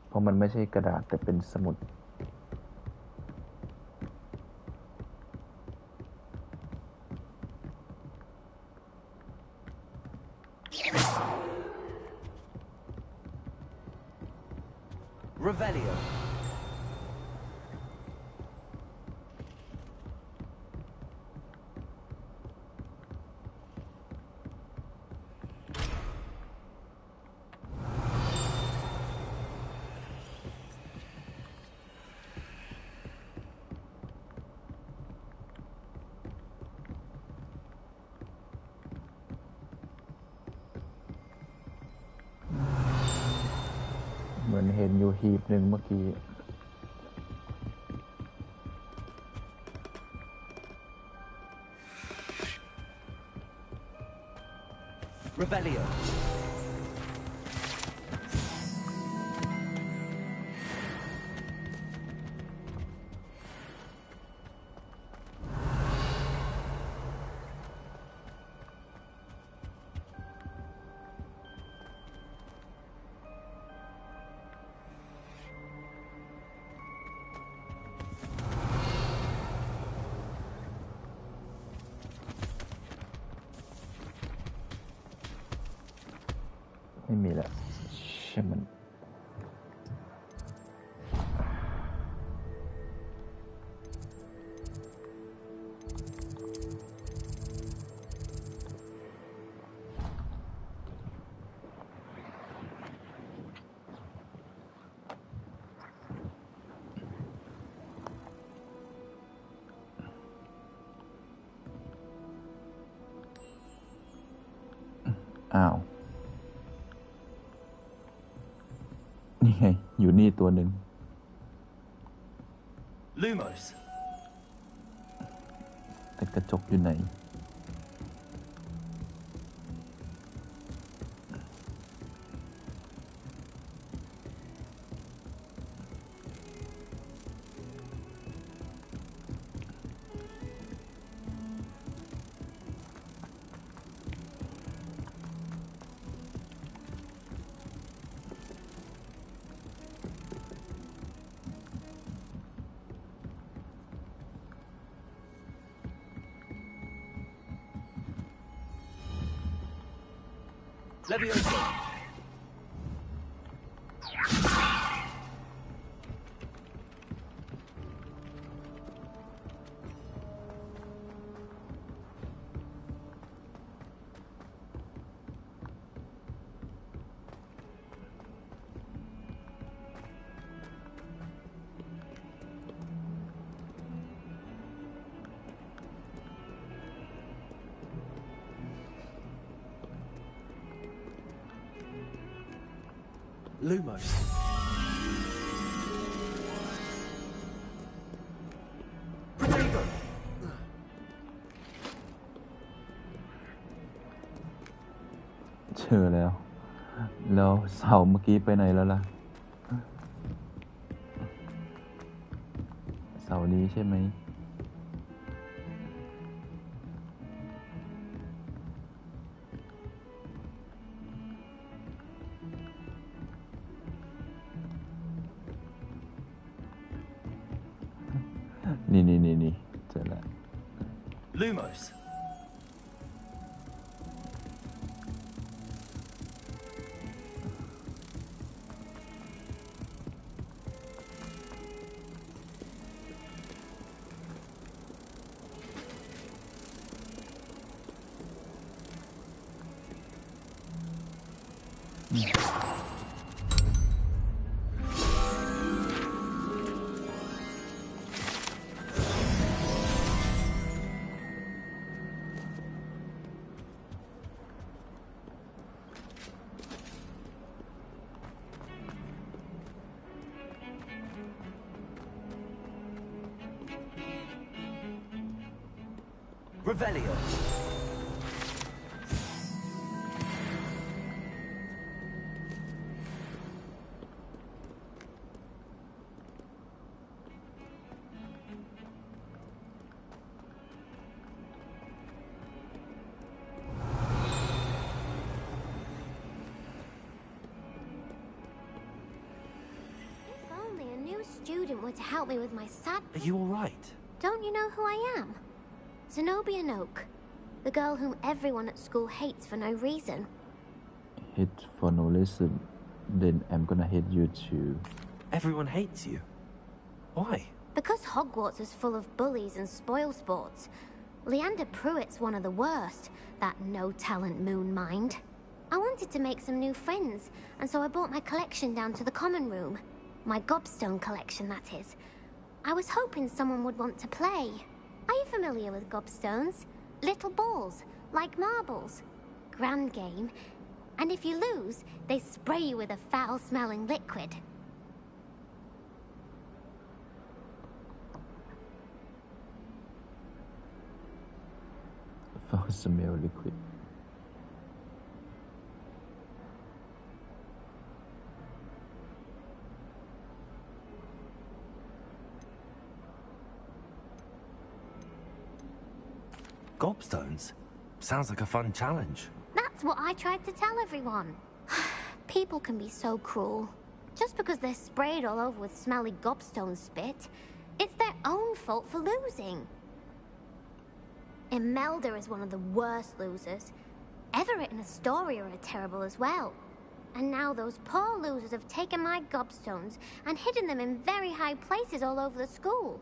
เพราะมันไม่ใช่กระดาษแต่เป็นสมุด Revelio.เหมือนเห็นอยู่หีบหนึ่งเมื่อกี้ Revelio. อ้าว นี่ไง อยู่นี่ตัวหนึ่ง Lumos. แต่กระจกอยู่ไหน Levioso. Lumos. เจอแล้ว แล้วเสาเมื่อกี้ไปไหนแล้วล่ะ เสานี้ใช่ไหม นี่เจอแล้ว Lumos. Revelio. If only a new student were to help me with my sad... Are you all right? Don't you know who I am? Zenobia Noak, the girl whom everyone at school hates for no reason. Hate for no reason, then I'm gonna hate you too. Everyone hates you. Why? Because Hogwarts is full of bullies and spoilsports. Leander Pruitt's one of the worst, that no-talent moon mind. I wanted to make some new friends, and so I brought my collection down to the common room. My gobstone collection, that is. I was hoping someone would want to play. Are you familiar with gobstones? Little balls, like marbles. Grand game. And if you lose, they spray you with a foul-smelling liquid. Foul-smell liquid. Gobstones? Sounds like a fun challenge. That's what I tried to tell everyone. People can be so cruel. Just because they're sprayed all over with smelly gobstone spit, it's their own fault for losing. Imelda is one of the worst losers. Everett and Astoria are terrible as well. And now those poor losers have taken my gobstones and hidden them in very high places all over the school.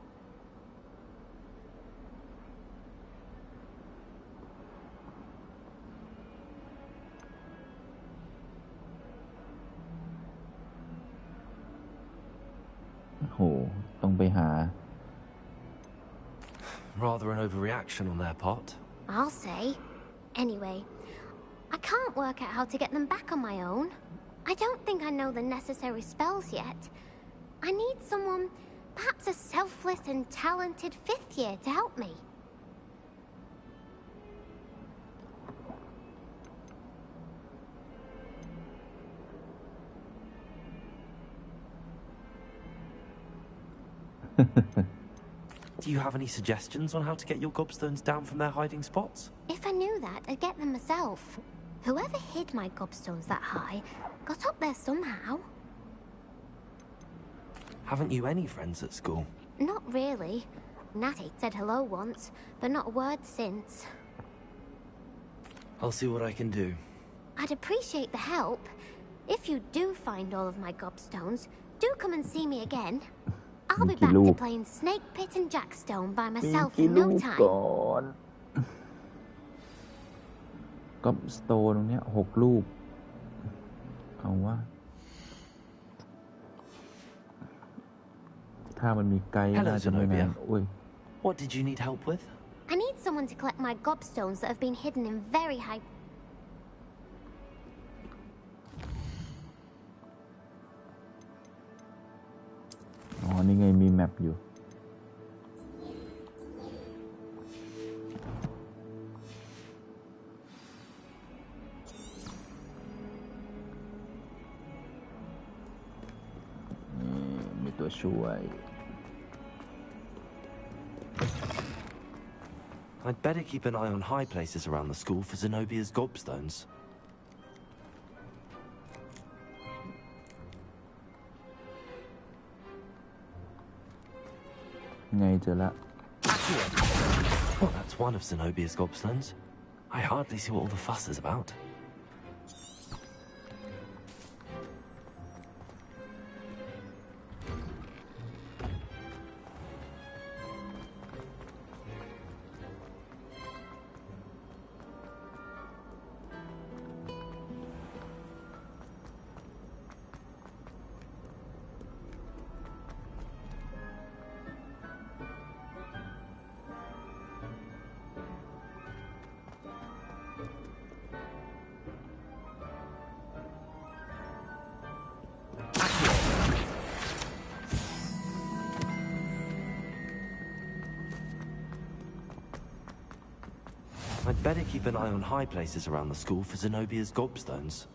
Rather an overreaction on their part. I'll say. Anyway, I can't work out how to get them back on my own. I don't think I know the necessary spells yet. I need someone, perhaps a selfless and talented 5th year to help me. Do you have any suggestions on how to get your gobstones down from their hiding spots? If I knew that, I'd get them myself. Whoever hid my gobstones that high got up there somehow. Haven't you any friends at school? Not really. Natty said hello once, but not a word since. I'll see what I can do. I'd appreciate the help. If you do find all of my gobstones, do come and see me again. I'll be back to playing Snake Pit and Jackstone by myself in no time. ก็สโตนตรงเนี้ย6 ลูกเอาว่าถ้ามันมีไกด์น่าจะไม่นานอุ้ย What did you need help with? I need someone to collect my gobstones that have been hidden in very high... อ๋อนี่ไงมีแมปอยู่มีตัวช่วย I'd better keep an eye on high places around the school for Zenobia's gobstones. Well, that's one of Zenobia's gobstones. I hardly see what all the fuss is about. I'd better keep an eye on high places around the school for Zenobia's gobstones.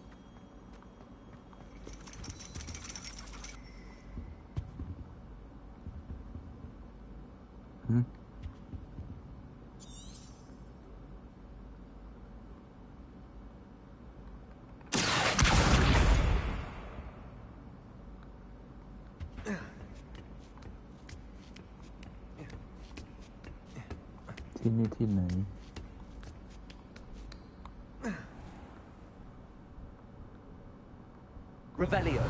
Hmm?ที่ไหน Revelio.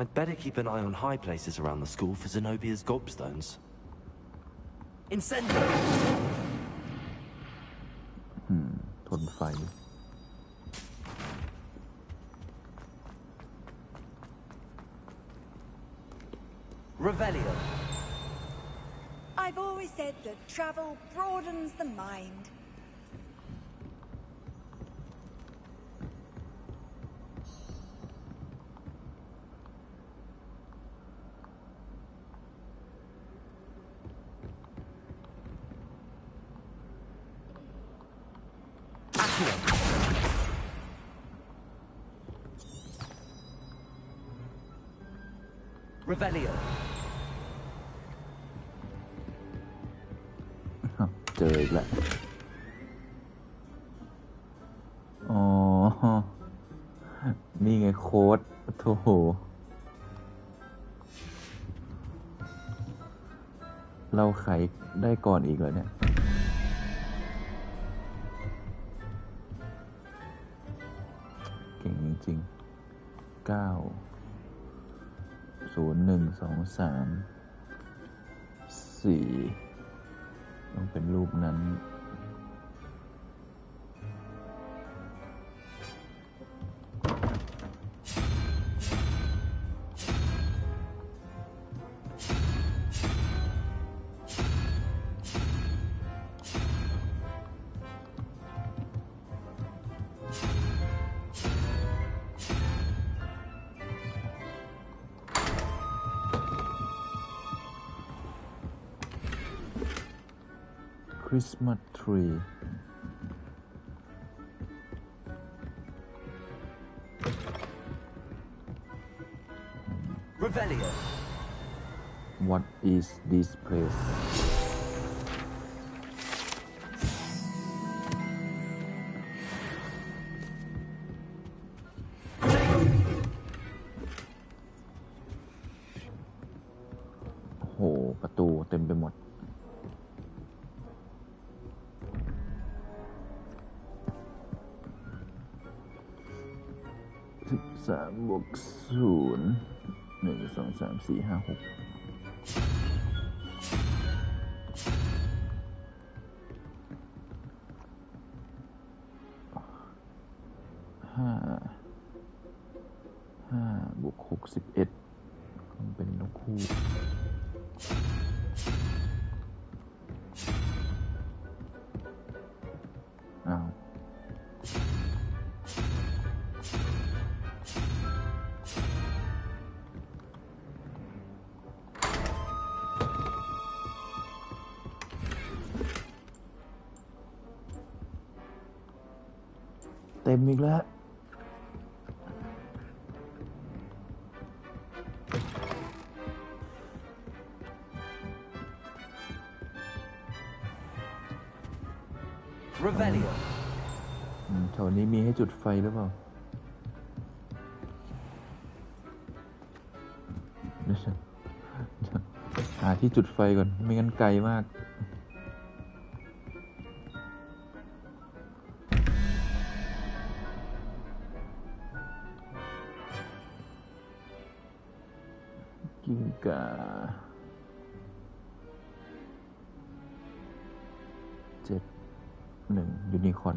I'd better keep an eye on high places around the school for Zenobia's gobstones. Incendio! ทนไฟ Revelio. I've always said that travel broadens the mind. Revelio. เจออีกแล้วอ๋อ มี นี่ไงโค้ดโถเราไขได้ก่อนอีกเหรอเนี่ยเก่งจริงๆ9 0 1 2 3 4ต้องเป็นรูปนั้น Christmas tree Revelio. What is this place โอ้โหประตูเต็มไปหมด13 บวก 0 1 2 3 4 5 6 5 บวก 6 11มันเป็นนกคู่อ้าวเต็มอีกแล้วRevelio. แถวนี้มีให้จุดไฟหรือเปล่าหาที่จุดไฟก่อนไม่งั้นไกลมากกิ้งก่า7 1ยูนิคอร์น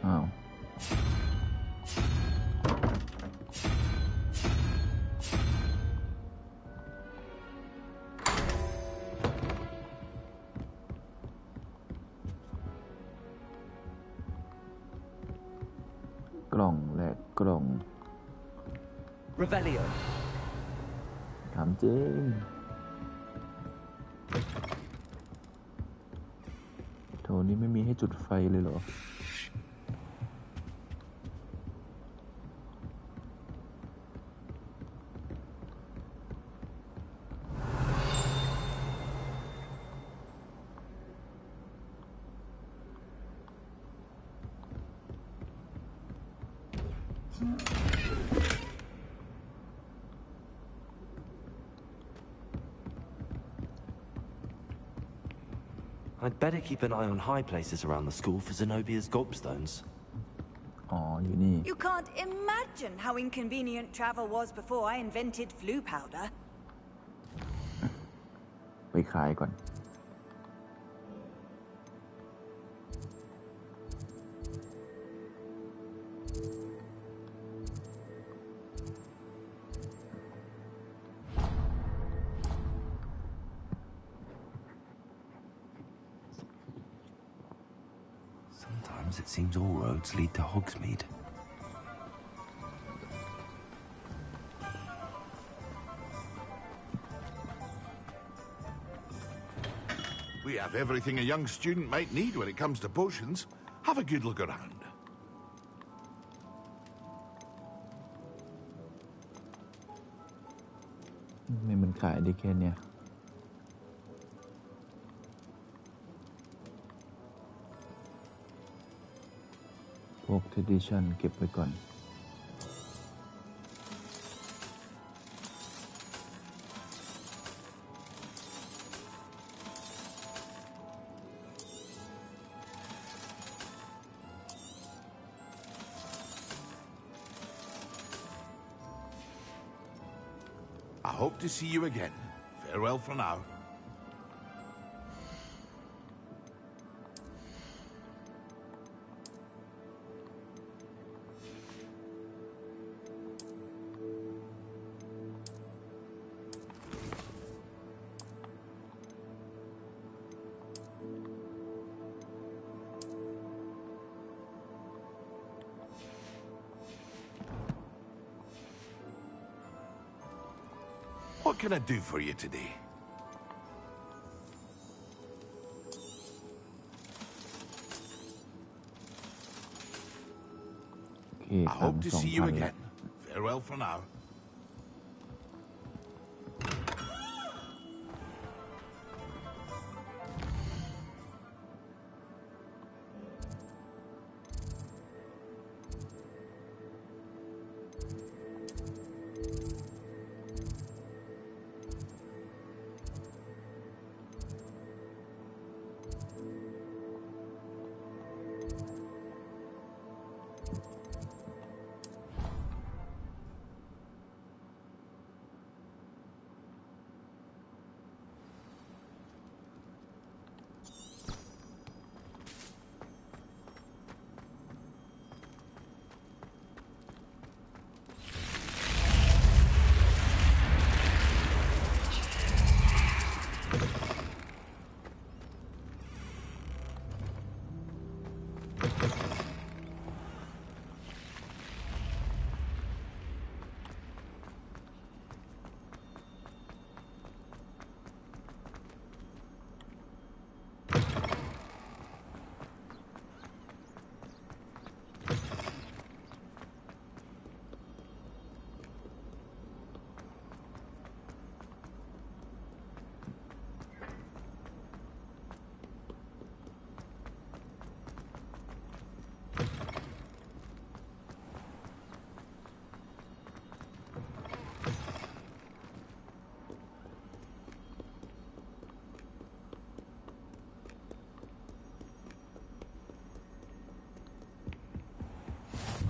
อ้าวกล่องและกล่อง Revelio. ถามจริงโถนี้ไม่มีให้จุดไฟเลยเหรอI'd better keep an eye on high places around the school for Zenobia's gobstones. อ๋ออยู่นี่ You can't imagine how inconvenient travel was before I invented flu powder. ไปขายก่อน Sometimes it seems all roads lead to Hogsmeade. We have everything a young student might need when it comes to potions. Have a good look around. ไม่มันขายได้แค่เนี้ย พวก tradition เก็บไว้ก่อน I hope to see you again. Farewell for now. What can I do for you today? I hope to see you again. Farewell for now.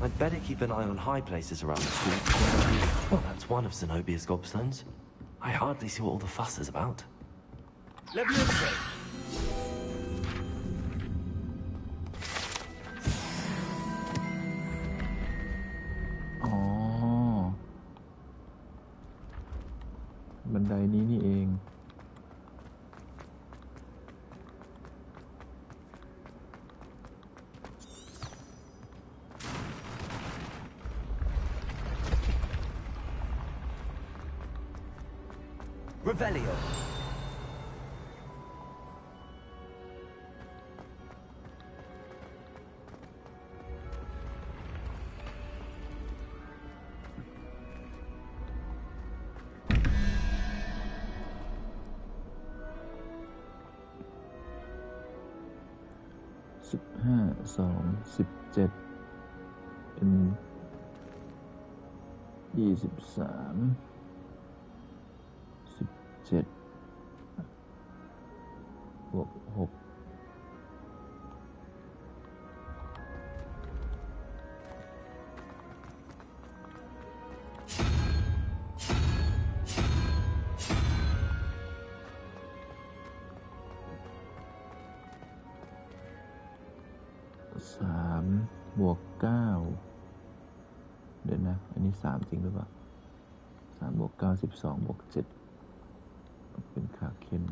I'd better keep an eye on high places around the school. Well, that's one of Zenobia's gobstones. I hardly see what all the fuss is about. Leviosa! อ๋อ บันไดนี้นี่เอง Revelio. $15, $2, $17 เป็น23 17บวก63บวก9เดี๋ยวนะ อันนี้3จริงหรือเปล่า3บวก9 12บวก7เป็นขาเข็น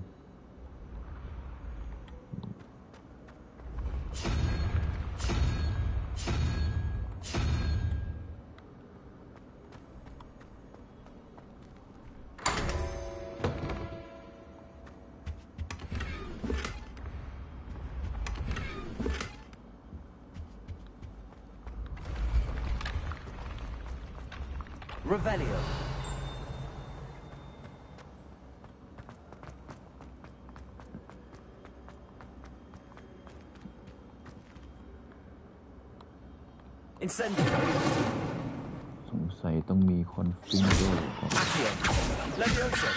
Revelio. Incendio. สงสัยต้องมีคนฟิงโดก่อน Accio. Levioso.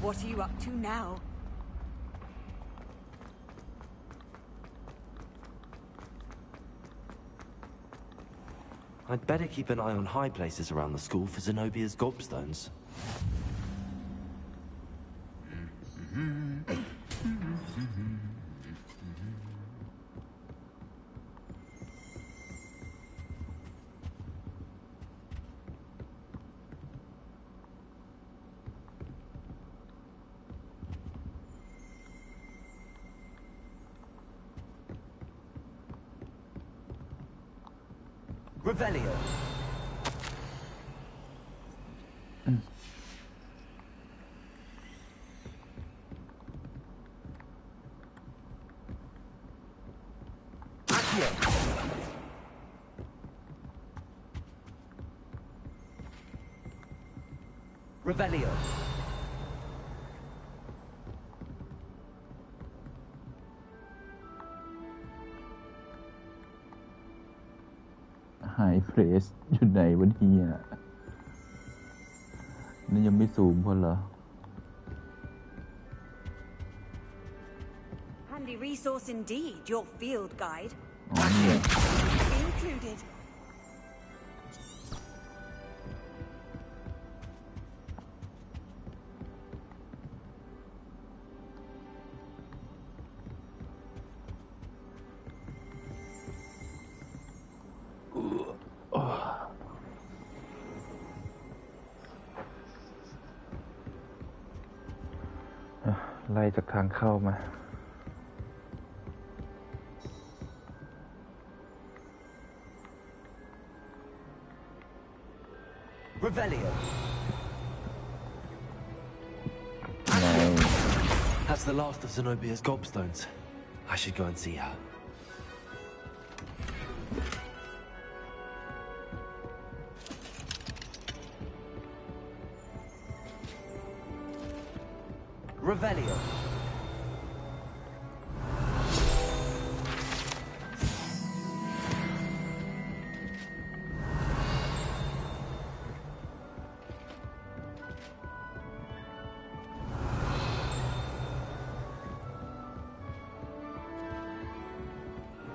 What are you up to now? I'd better keep an eye on high places around the school for Zenobia's gobstones. Revelio. Accio. Revelio. ไฮเฟรชอยู่ไหนวะเนี่ยนี่ยังไม่สูงพอเหรอ Handy resource indeed, your field guide. อ๋อเนี่ย Included. Oh. ไล่จากทางเข้ามา Revelio. That's the last of Zenobia's gobstones. I should go and see her. Revelio.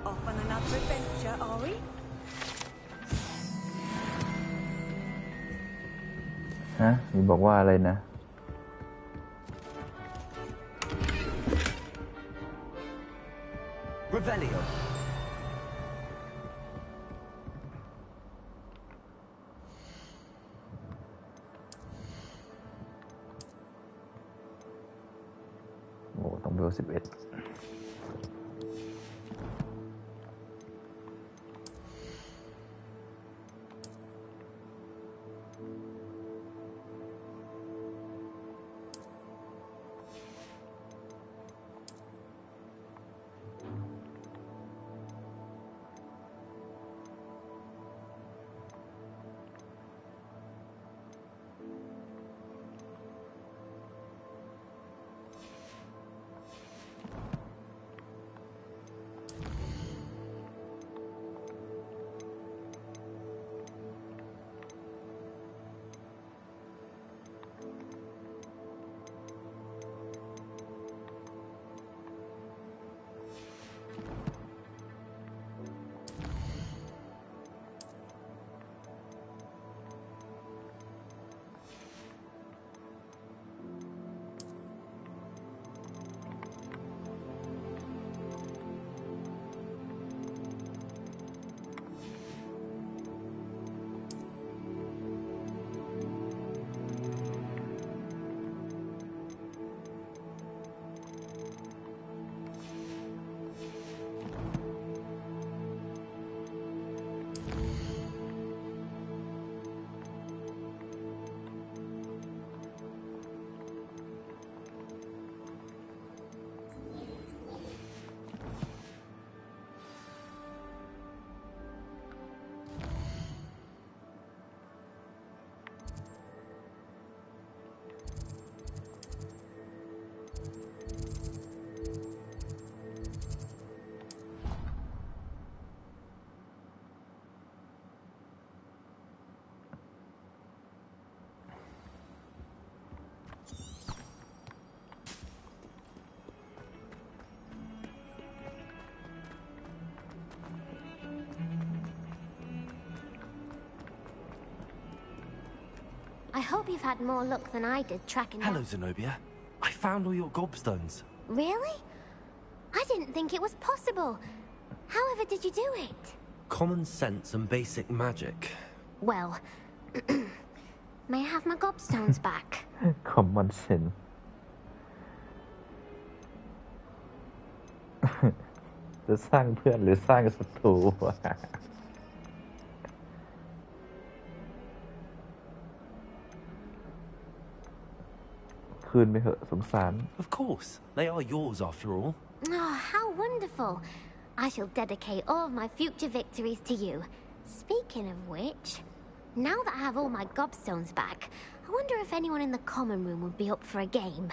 Off on another adventure, are we? ฮะมีบอกว่าอะไรนะ Revelio. โอ้ต้องเบล11 I hope you've had more luck than I did tracking Hello, down... Zenobia. I found all your gobstones. Really? I didn't think it was possible. However did you do it? Common sense and basic magic. Well, may I have my gobstones back? common sense จะสร้างเพื่อนหรือสร้างศัตรูวะ คืนไปเหอะสงสาร Of course. They are yours after all. Oh, how wonderful. I shall dedicate all of my future victories to you. Speaking of which, now that I have all my gobstones back, I wonder if anyone in the common room would be up for a game.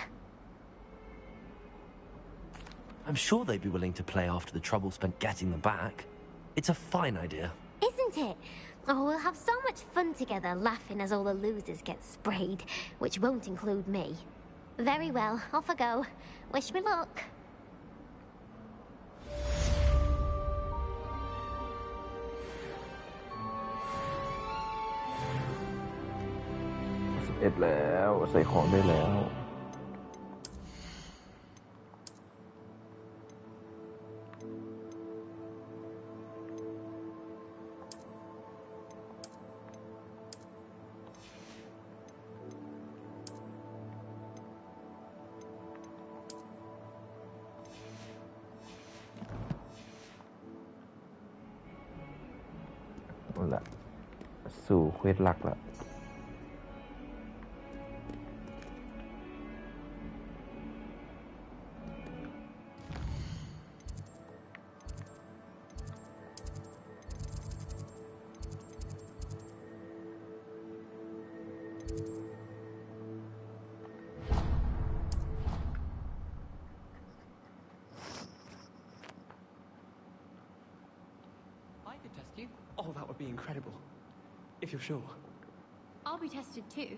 I'm sure they'd be willing to play after the trouble spent getting them back. It's a fine idea. Isn't it? Oh, we'll have so much fun together laughing as all the losers get sprayed, which won't include me. Very well, off I go. Wish me luck.11 แล้วใส่ของได้แล้ว เอาละสู่เควสหลักละ I could test you. Oh, that would be incredible. If you're sure. I'll be tested too.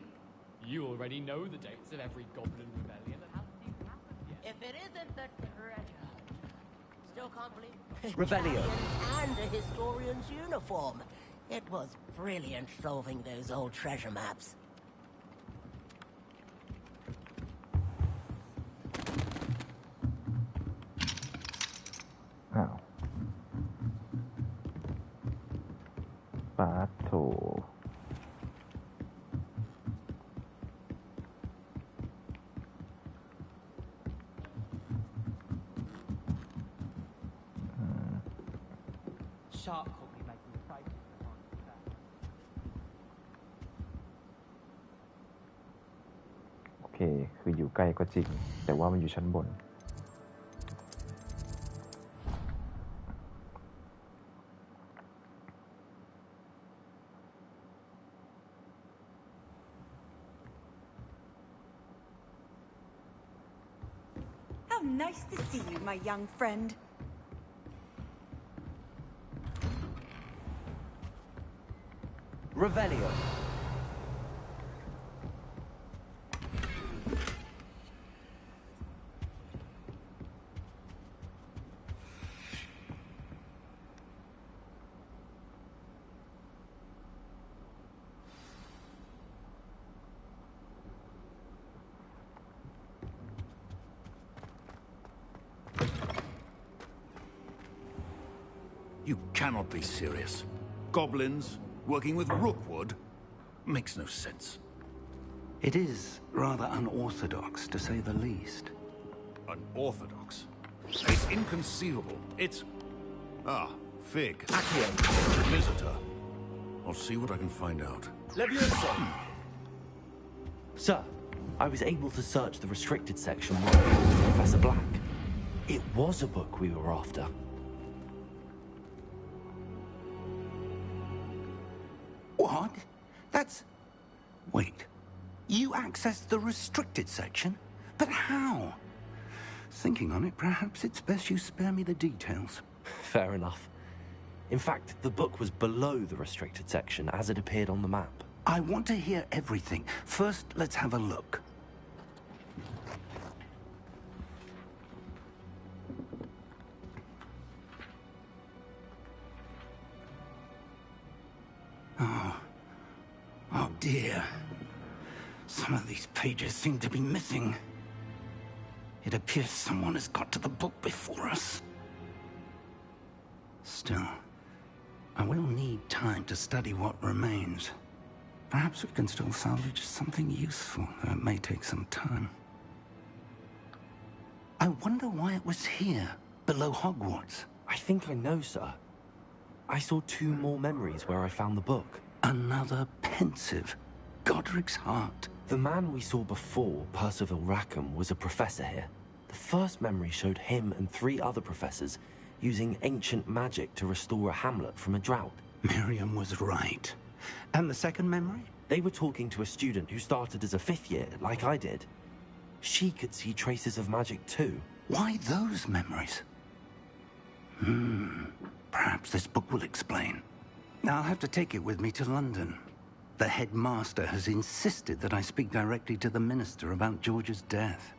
You already know the dates of every goblin rebellion that hasn't even happened yet. If it isn't the treasure. Still can't believe Revelio. And a historian's uniform. It was brilliant solving those old treasure maps.อ้าวปาดโถอืม Shark caught me making prices for one of that. โอเค คืออยู่ใกล้ก็จริง แต่ว่ามันอยู่ชั้นบน How nice to see you, my young friend. Revelio. You cannot be serious. Goblins working with Rookwood? Makes no sense. It is rather unorthodox, to say the least. Unorthodox? It's inconceivable. It's... Ah, Fig. Accio. Visitor. I'll see what I can find out. Levioso. Sir, I was able to search the restricted section while with Professor Black. It was a book we were after. What? That's... Wait. You accessed the restricted section? But how? Thinking on it, perhaps it's best you spare me the details. Fair enough. In fact, the book was below the restricted section as it appeared on the map. I want to hear everything. First, let's have a look. Oh. Oh, dear. Some of these pages seem to be missing. It appears someone has got to the book before us. Still, I will need time to study what remains. Perhaps we can still salvage something useful, though it may take some time. I wonder why it was here, below Hogwarts. I think I know, sir. I saw 2 more memories where I found the book. Another pensive. Godric's heart. The man we saw before, Percival Rackham, was a professor here. The first memory showed him and 3 other professors using ancient magic to restore a hamlet from a drought. Miriam was right. And the second memory? They were talking to a student who started as a 5th year, like I did. She could see traces of magic too. Why those memories? Perhaps this book will explain. I'll have to take it with me to London. The headmaster has insisted that I speak directly to the minister about George's death.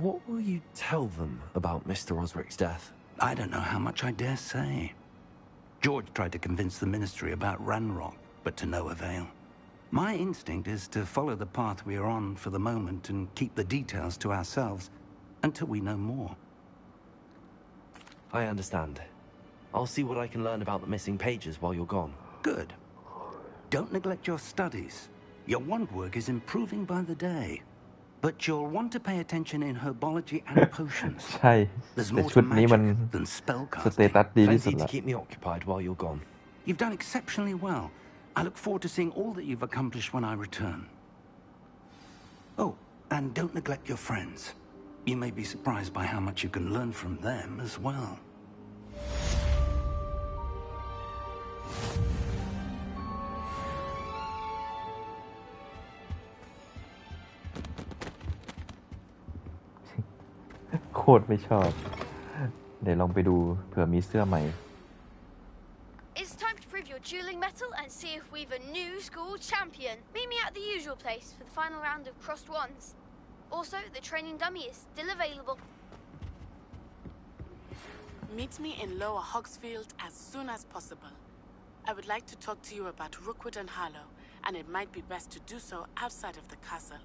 What will you tell them about Mr. Osric's death? I don't know how much I dare say. George tried to convince the ministry about Ranrock, but to no avail. My instinct is to follow the path we are on for the moment and keep the details to ourselves until we know more. I understand. I'll see what I can learn about the missing pages while you're gone. Good. Don't neglect your studies. Your wand work is improving by the day. But you'll want to pay attention in herbology and potions. ใช่ There's แต่ more ชุ to ดนี้มัน magic than ส spellcasting. เตตัสดีที่สุด Plenty ละ to keep me occupied while you're gone. You've done exceptionally well. I look forward to seeing all that you've accomplished when I return. Oh, and don't neglect your friends. You may be surprised by how much you can learn from them as well. โคตรไม่ชอบ เดี๋ยวลองไปดูเผื่อมีเสื้อใหม่ It's time to prove your dueling mettle and see if we've a new school champion. Meet me at the usual place for the final round of crossed wands. Also, the training dummy is still available. Meet me in Lower Hogsfield as soon as possible. I would like to talk to you about Rookwood and Harlow, and it might be best to do so outside of the castle.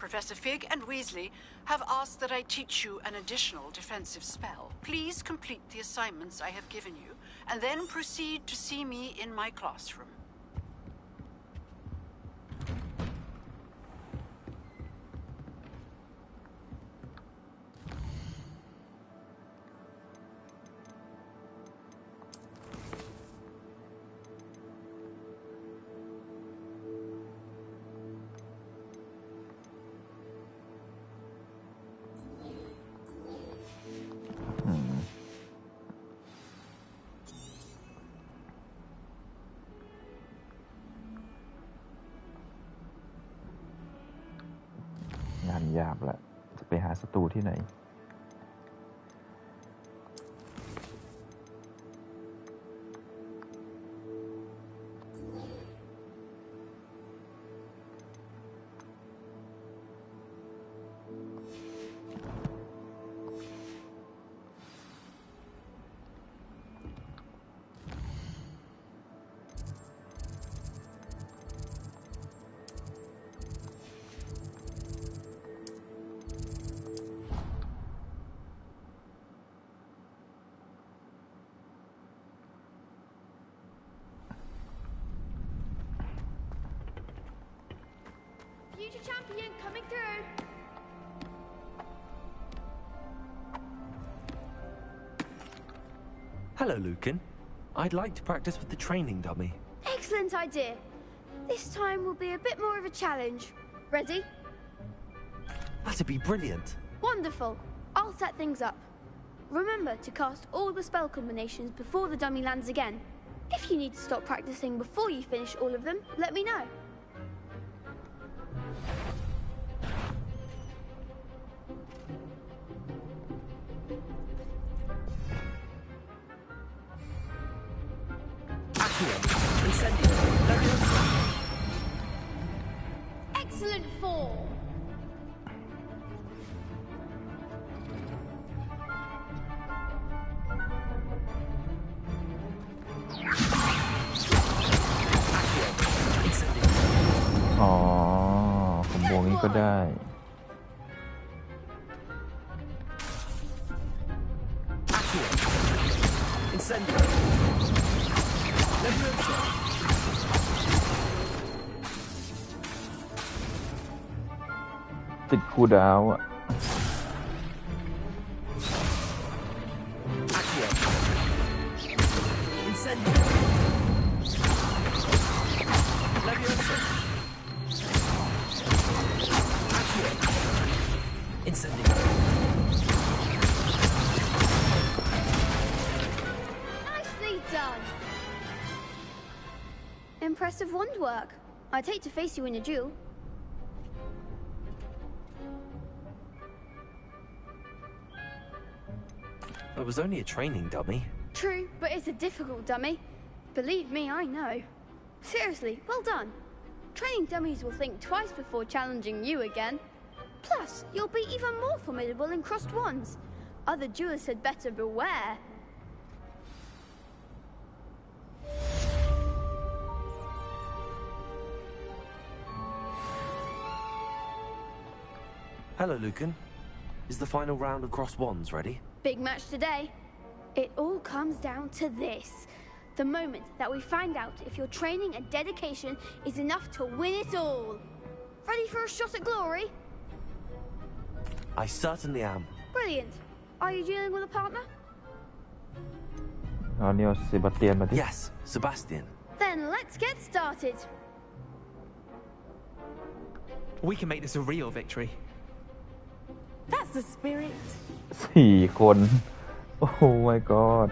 Professor Fig and Weasley have asked that I teach you an additional defensive spell. Please complete the assignments I have given you, and then proceed to see me in my classroom. Hmm. งานยากละจะไปหาศัตรูที่ไหน Future champion coming through. Hello, Lucan. I'd like to practice with the training dummy. Excellent idea. This time will be a bit more of a challenge. Ready? That'd be brilliant. Wonderful. I'll set things up. Remember to cast all the spell combinations before the dummy lands again. If you need to stop practicing before you finish all of them, let me know. Excellent form.อ๋อคอมโบนี้ก็ได้ติดคูลดาวน์อ่ะImpressive wand work. I'd hate to face you in a duel. It was only a training dummy. True, but it's a difficult dummy. Believe me, I know. Seriously, well done. Training dummies will think twice before challenging you again. Plus, you'll be even more formidable in crossed wands. Other duelists had better beware. Hello, Lucan. Is the final round of cross wands ready? Big match today. It all comes down to this. The moment that we find out if your training and dedication is enough to win it all. Ready for a shot at glory? I certainly am. Brilliant. Are you dealing with a partner? Yes, Sebastian. Then let's get started. We can make this a real victory. That's the spirit. 4 คน Oh my god.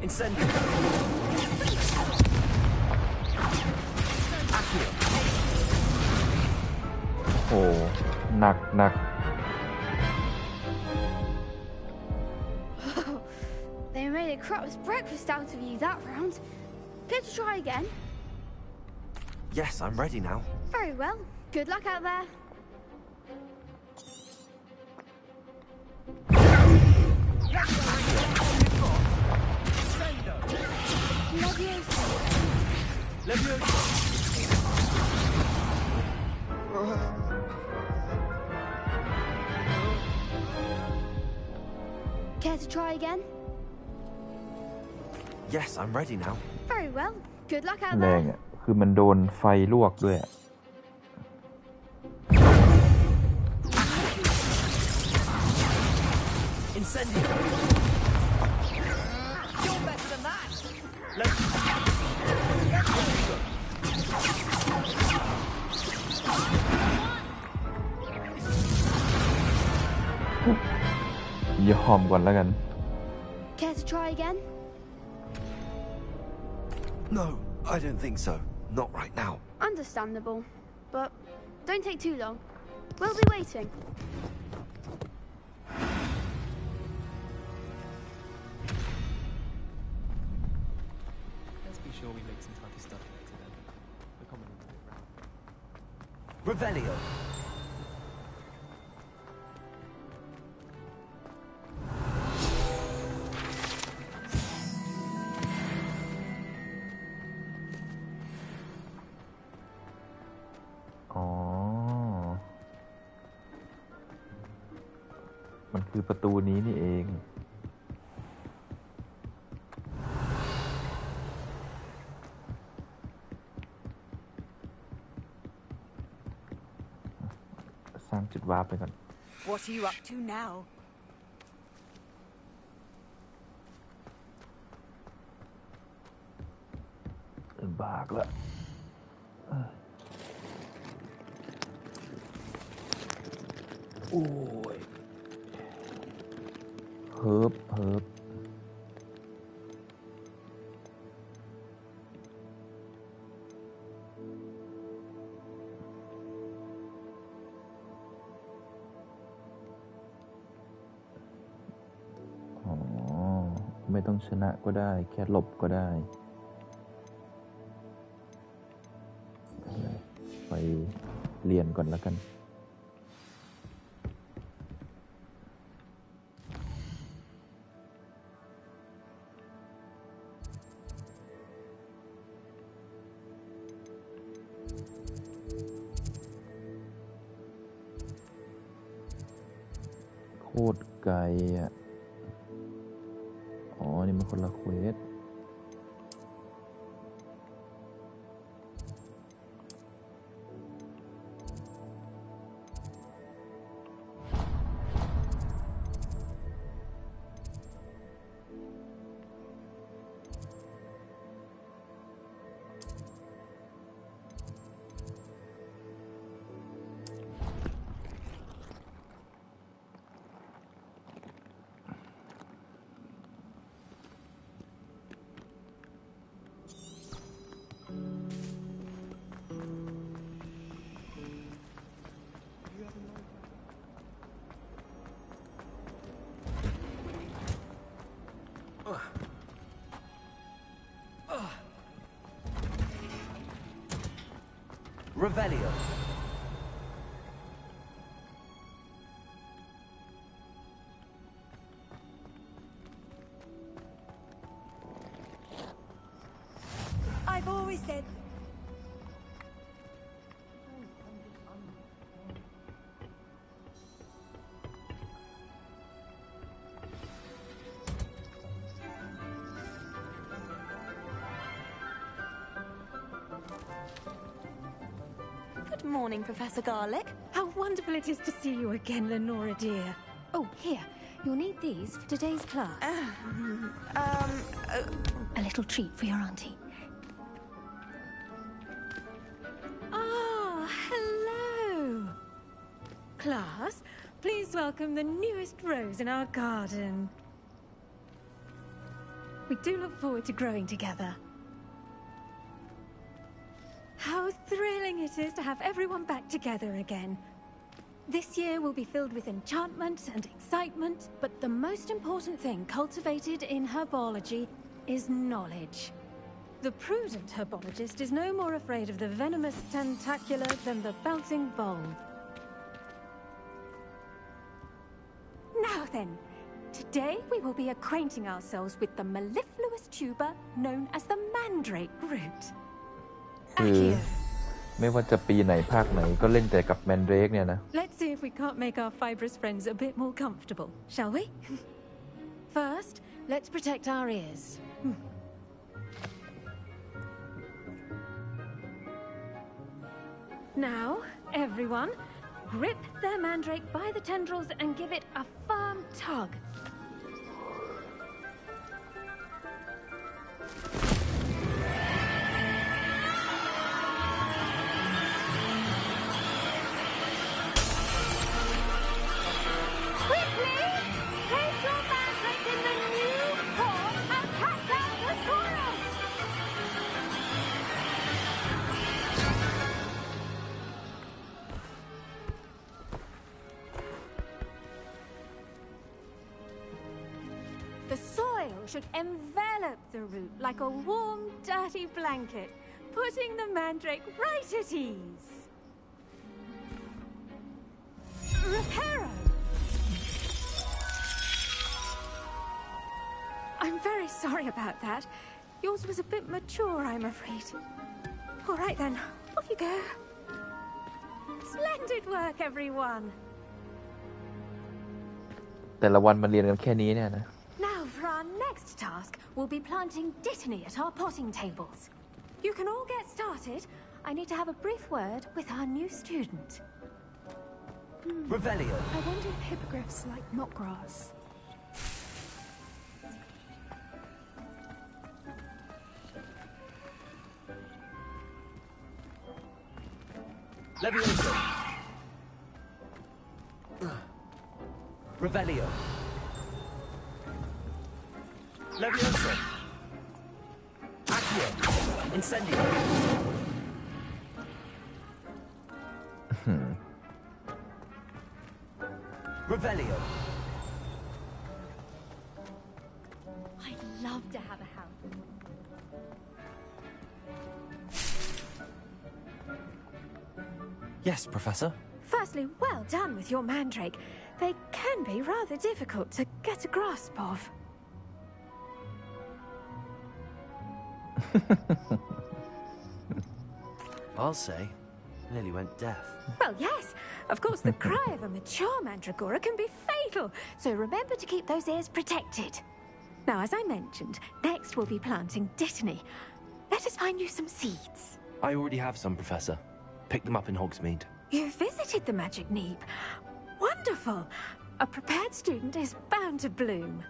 Incendio. โอ้หนักหนัก They made a crap's breakfast out of you that round. Care to try again? Yes, I'm ready now. Very well. Good luck out there. Care to try again? Yes, I'm ready now. Very well. Good luck out แรง there. อ่ะคือมันโดนไฟลวกด้วยอะ Incendio. You're better than that. Let's... ยอมก่อนแล้วกัน Care to try again? No, I don't think so. Not right now. Understandable. But don't take too long. We'll be waiting. Let's be sure we make some time to study later then. We're coming in a bit round. Revelio.อ๋อ มันคือประตูนี้นี่เอง ร้างจุดวาร์ปไปก่อน What are you up to now? บากละโอ้ยเฮิบไม่ต้องชนะก็ได้แค่หลบก็ได้ไปเรียนก่อนแล้วกันโคตรไกลอ่ะอ๋อนี่มันคนละเควสRevelio. I've always said. Good morning, Professor Garlick. How wonderful it is to see you again, Lenora dear. Oh, here. You'll need these for today's class. A little treat for your auntie. Ah, hello. Class, please welcome the newest rose in our garden. We do look forward to growing together. How thrilling it is to have everyone back together again. This year will be filled with enchantment and excitement, but the most important thing cultivated in herbology is knowledge. The prudent herbologist is no more afraid of the venomous tentacular than the bouncing bulb. Now then, today we will be acquainting ourselves with the mellifluous tuber known as the mandrake root. คือไม่ว่าจะปีไหนภาคไหนก็เล่นแต่กับแมนเดรกเนี่ยนะ Let's see if we can't make our fibrous friends a bit more comfortable, shall we? First, let's protect our ears. Now, everyone, grip their mandrake by the tendrils and give it a firm tug. Should envelop the root like a warm, dirty blanket, putting the mandrake right at ease. Reparo! I'm very sorry about that. Yours was a bit mature, I'm afraid. All right then, off you go. Splendid work, everyone. แต่ละวันมาเรียนกันแค่นี้เนี่ยนะ Now for our next task, we'll be planting dittany at our potting tables. You can all get started. I need to have a brief word with our new student. Revelio. I wonder if hippogriffs like knotgrass. Levioso. Revelio. Levioso. Accio. Incendio. Revelio. I'd love to have a house. Yes, Professor. Firstly, well done with your mandrake. They can be rather difficult to get a grasp of. I'll say, nearly went deaf. Well, yes. Of course, the cry of a mature mandragora can be fatal, so remember to keep those ears protected. Now, as I mentioned, next we'll be planting dittany. Let us find you some seeds. I already have some, Professor. Picked them up in Hogsmeade. You visited the Magic Neep. Wonderful. A prepared student is bound to bloom.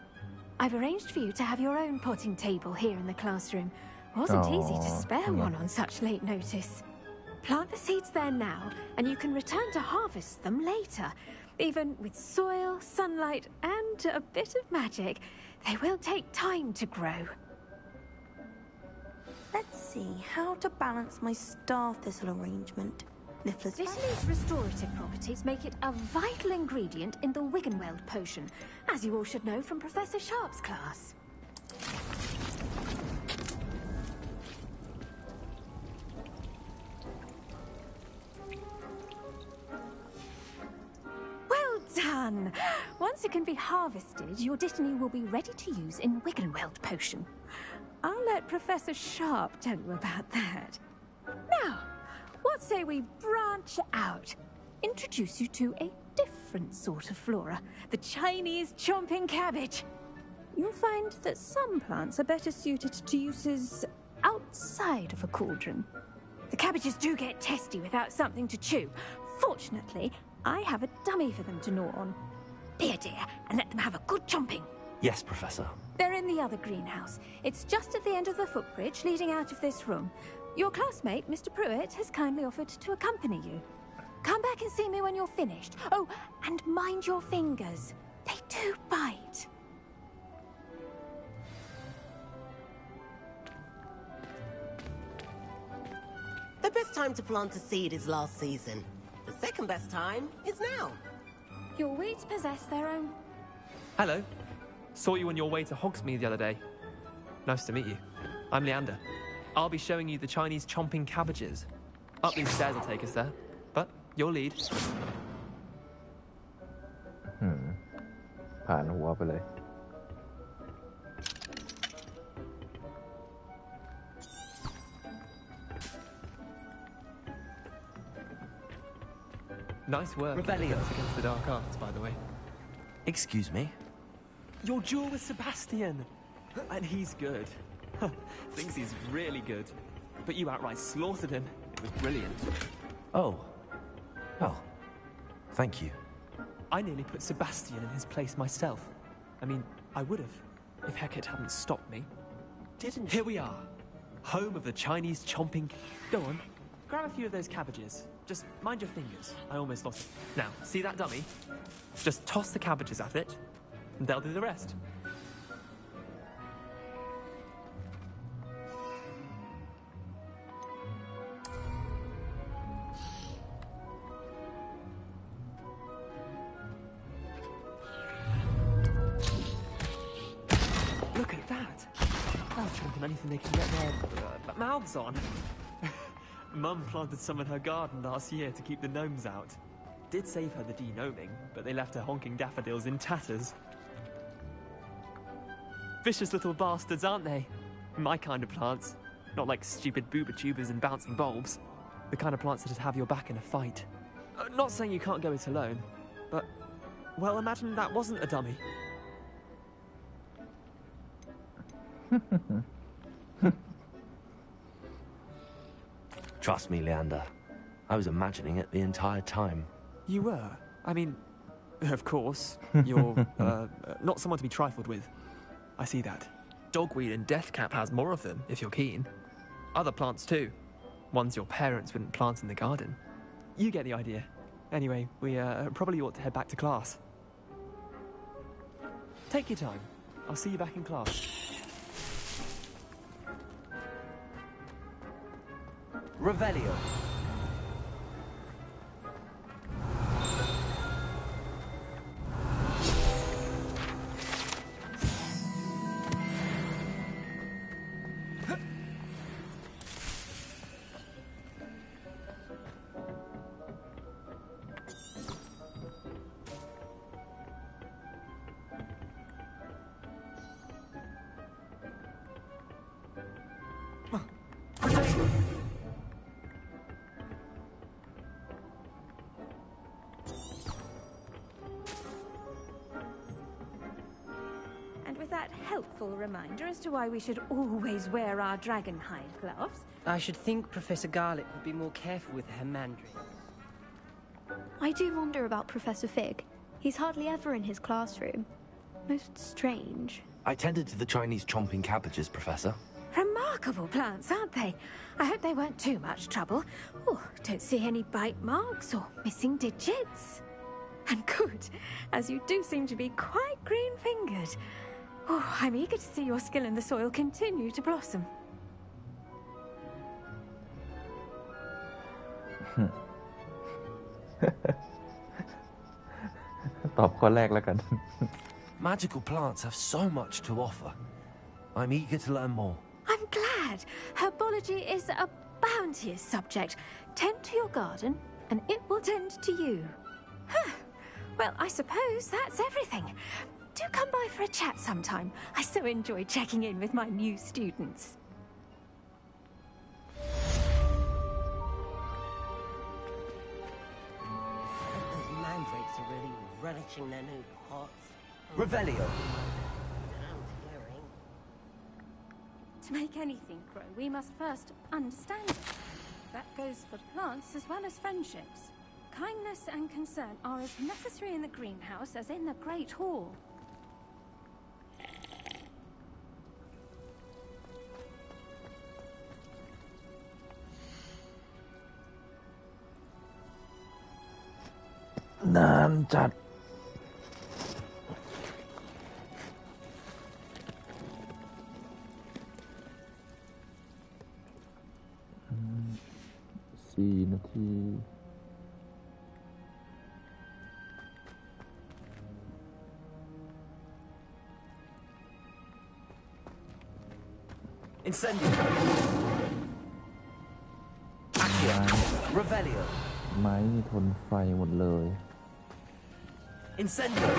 I've arranged for you to have your own potting table here in the classroom. Wasn't easy to spare one on such late notice. Plant the seeds there now, and you can return to harvest them later. Even with soil, sunlight, and a bit of magic, they will take time to grow. Let's see how to balance my star thistle arrangement. Dittany's restorative properties make it a vital ingredient in the Wiggenweld potion, as you all should know from Professor Sharp's class. Well done! Once it can be harvested, your dittany will be ready to use in Wiggenweld potion. I'll let Professor Sharp tell you about that. Now, what say we branch out? Introduce you to a different sort of flora, the Chinese chomping cabbage. You'll find that some plants are better suited to uses outside of a cauldron. The cabbages do get testy without something to chew. Fortunately, I have a dummy for them to gnaw on. Be a dear and let them have a good chomping. Yes, Professor. They're in the other greenhouse. It's just at the end of the footbridge leading out of this room. Your classmate, Mr. Pruitt, has kindly offered to accompany you. Come back and see me when you're finished. Oh, and mind your fingers. They do bite. The best time to plant a seed is last season. The second best time is now. Your weeds possess their own... Hello. Saw you on your way to Hogsmeade the other day. Nice to meet you. I'm Leander. I'll be showing you the Chinese chomping cabbages. Up these stairs will take us there. But your lead. ผ่านหัวไปเลย Nice work against the dark arts, by the way. Excuse me? Your duel with Sebastian! And he's good. Thinks he's really good. But you outright slaughtered him. It was brilliant. Oh. Well, thank you. I nearly put Sebastian in his place myself. I mean, I would have, if Hecate hadn't stopped me. Didn't Here we are. Home of the Chinese chomping... Go on, grab a few of those cabbages. Just mind your fingers. I almost lost it. Now, see that dummy? Just toss the cabbages at it, and they'll do the rest. Look at that! They're chomping anything they can get their mouths on. Mum planted some in her garden last year to keep the gnomes out. Did save her the de-gnoming, but they left her honking daffodils in tatters. Vicious little bastards, aren't they? My kind of plants. Not like stupid booba tubers and bouncing bulbs. The kind of plants that'd have your back in a fight. Not saying you can't go it alone, but... Well, imagine that wasn't a dummy. Trust me, Leander. I was imagining it the entire time. You were? I mean, of course, you're not someone to be trifled with. I see that. Dogweed and deathcap has more of them, if you're keen. Other plants too. Ones your parents wouldn't plant in the garden. You get the idea. Anyway, we probably ought to head back to class. Take your time. I'll see you back in class. Revelio. And with that helpful reminder as to why we should always wear our dragon hide gloves. I should think Professor Garlick would be more careful with her Mandarin. I do wonder about Professor Fig. He's hardly ever in his classroom. Most strange. I tended to the Chinese chomping cabbages, Professor. Remarkable plants, aren't they? I hope they weren't too much trouble. Oh, don't see any bite marks or missing digits. And good, as you do seem to be quite green-fingered. Oh, I'm eager to see your skill in the soil continue to blossom. ตอบข้อแรกแล้วกัน Magical plants have so much to offer. I'm eager to learn more. I'm glad. Herbology is a bounteous subject. Tend to your garden, and it will tend to you. Huh. Well, I suppose that's everything. Do come by for a chat sometime. I so enjoy checking in with my new students. Those mandrakes are really relishing their new pots. Revelio. Sounds hearing. To make anything grow, we must first understand it. That goes for plants as well as friendships. Kindness and concern are as necessary in the greenhouse as in the Great Hall. Naanจัด 4 นาที Incendio. Accio. Revelio. ไม้นี่ทนไฟหมดเลย Incendio.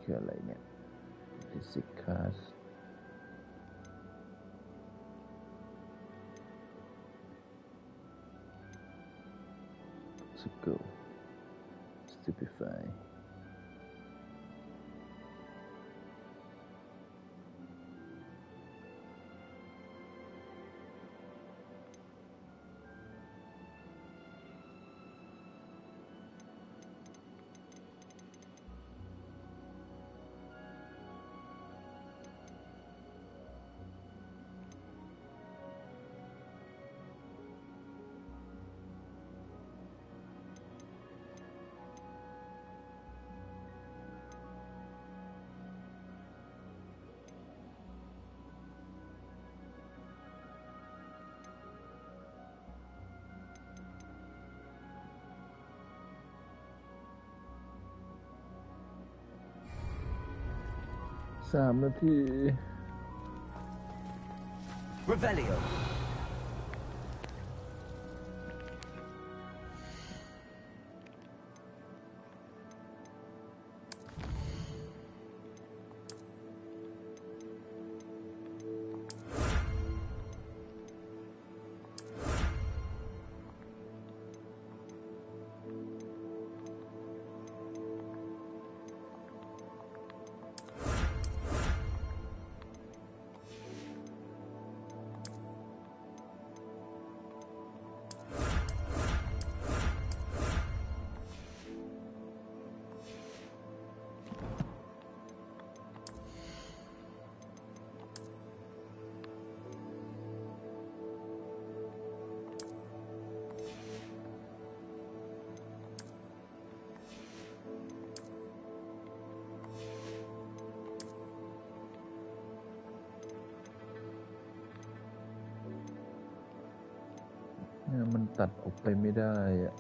คืออะไรเนี่ย Physics class School Stupefy 3 นาที Revelio.มันตัดออกไปไม่ได้อะ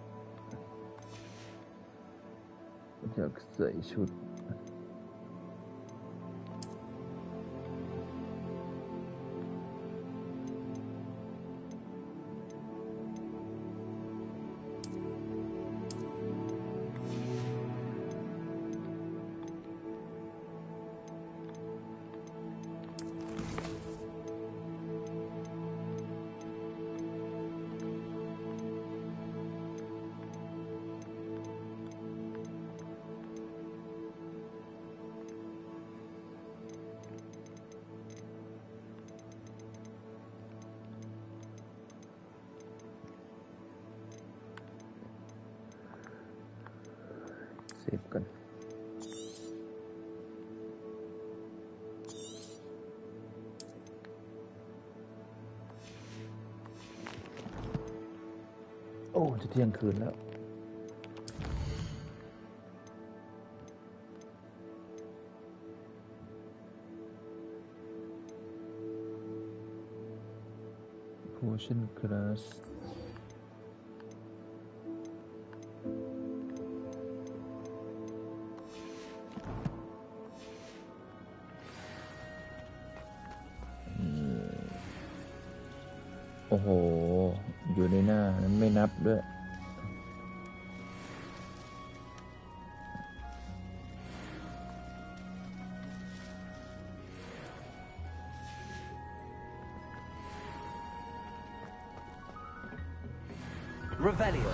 อยากใส่ชุดเซฟกันโอ้จะเที่ยงคืนแล้วPotion Glassโอ้โหอยู่ในหน้านั้นไม่นับด้วยRevelio.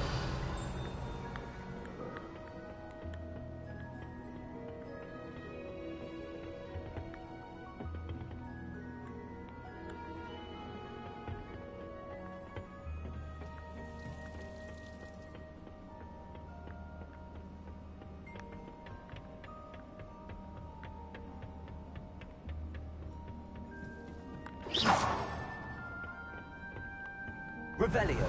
Revelio.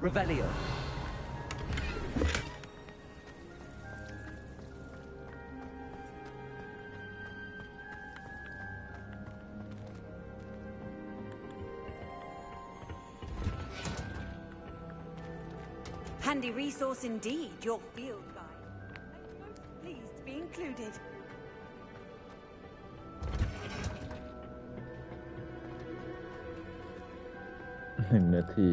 Revelio. Handy resource indeed, your field guide. I'm most pleased to be included. 1 นาที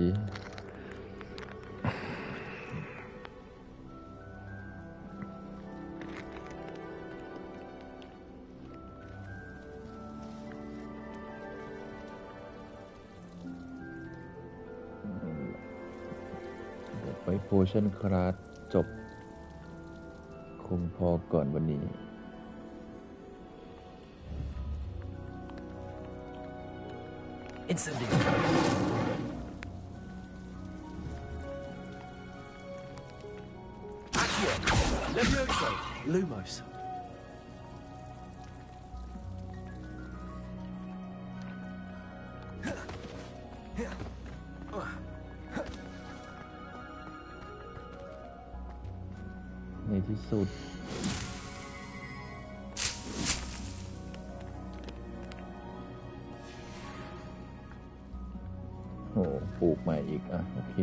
ให้โพชั่นคลาสจบคงพอก่อนวันนี้ Incendio. Accio. Levioso. Lumos. ในที่สุดโอ้ปลูกใหม่อีกอ่ะโอเค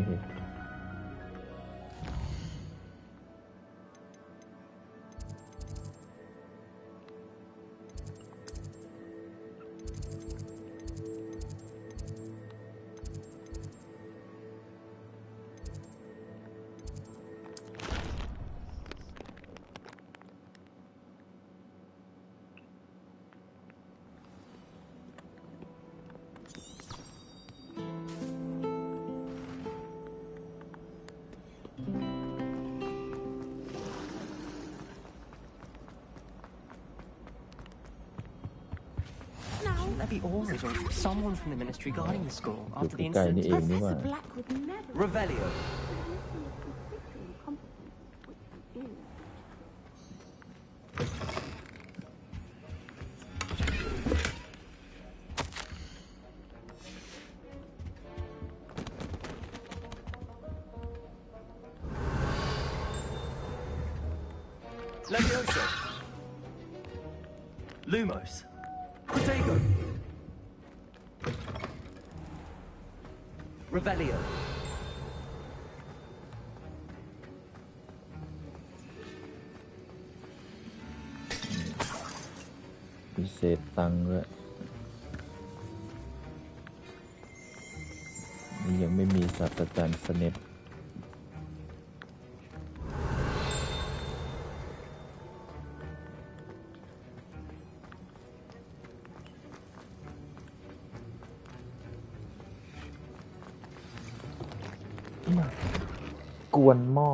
Shouldn't there be always or someone from the ministry guarding the school อยู่ after the ใกล้ๆ incident? นี่เองนี่หว่า Black would never. Revelio. Levioso. Lumos. Protego. Revelio. มีเศษตังค์ด้วยนี่ยังไม่มีศาสตราจารย์สเนปกวนหม้อ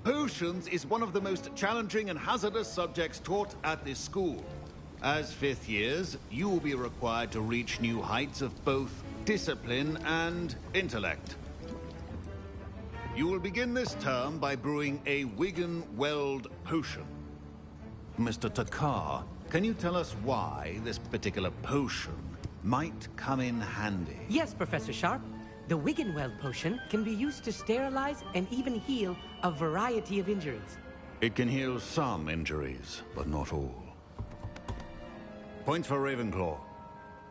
Potions is one of the most challenging and hazardous subjects taught at this school. As fifth years, you will be required to reach new heights of both discipline and intellect. You will begin this term by brewing a Wigan Weld potion. Mr. Takar, can you tell us why this particular potion might come in handy? Yes, Professor Sharp. The Wiggenweld potion can be used to sterilize and even heal a variety of injuries. It can heal some injuries, but not all. Point for Ravenclaw.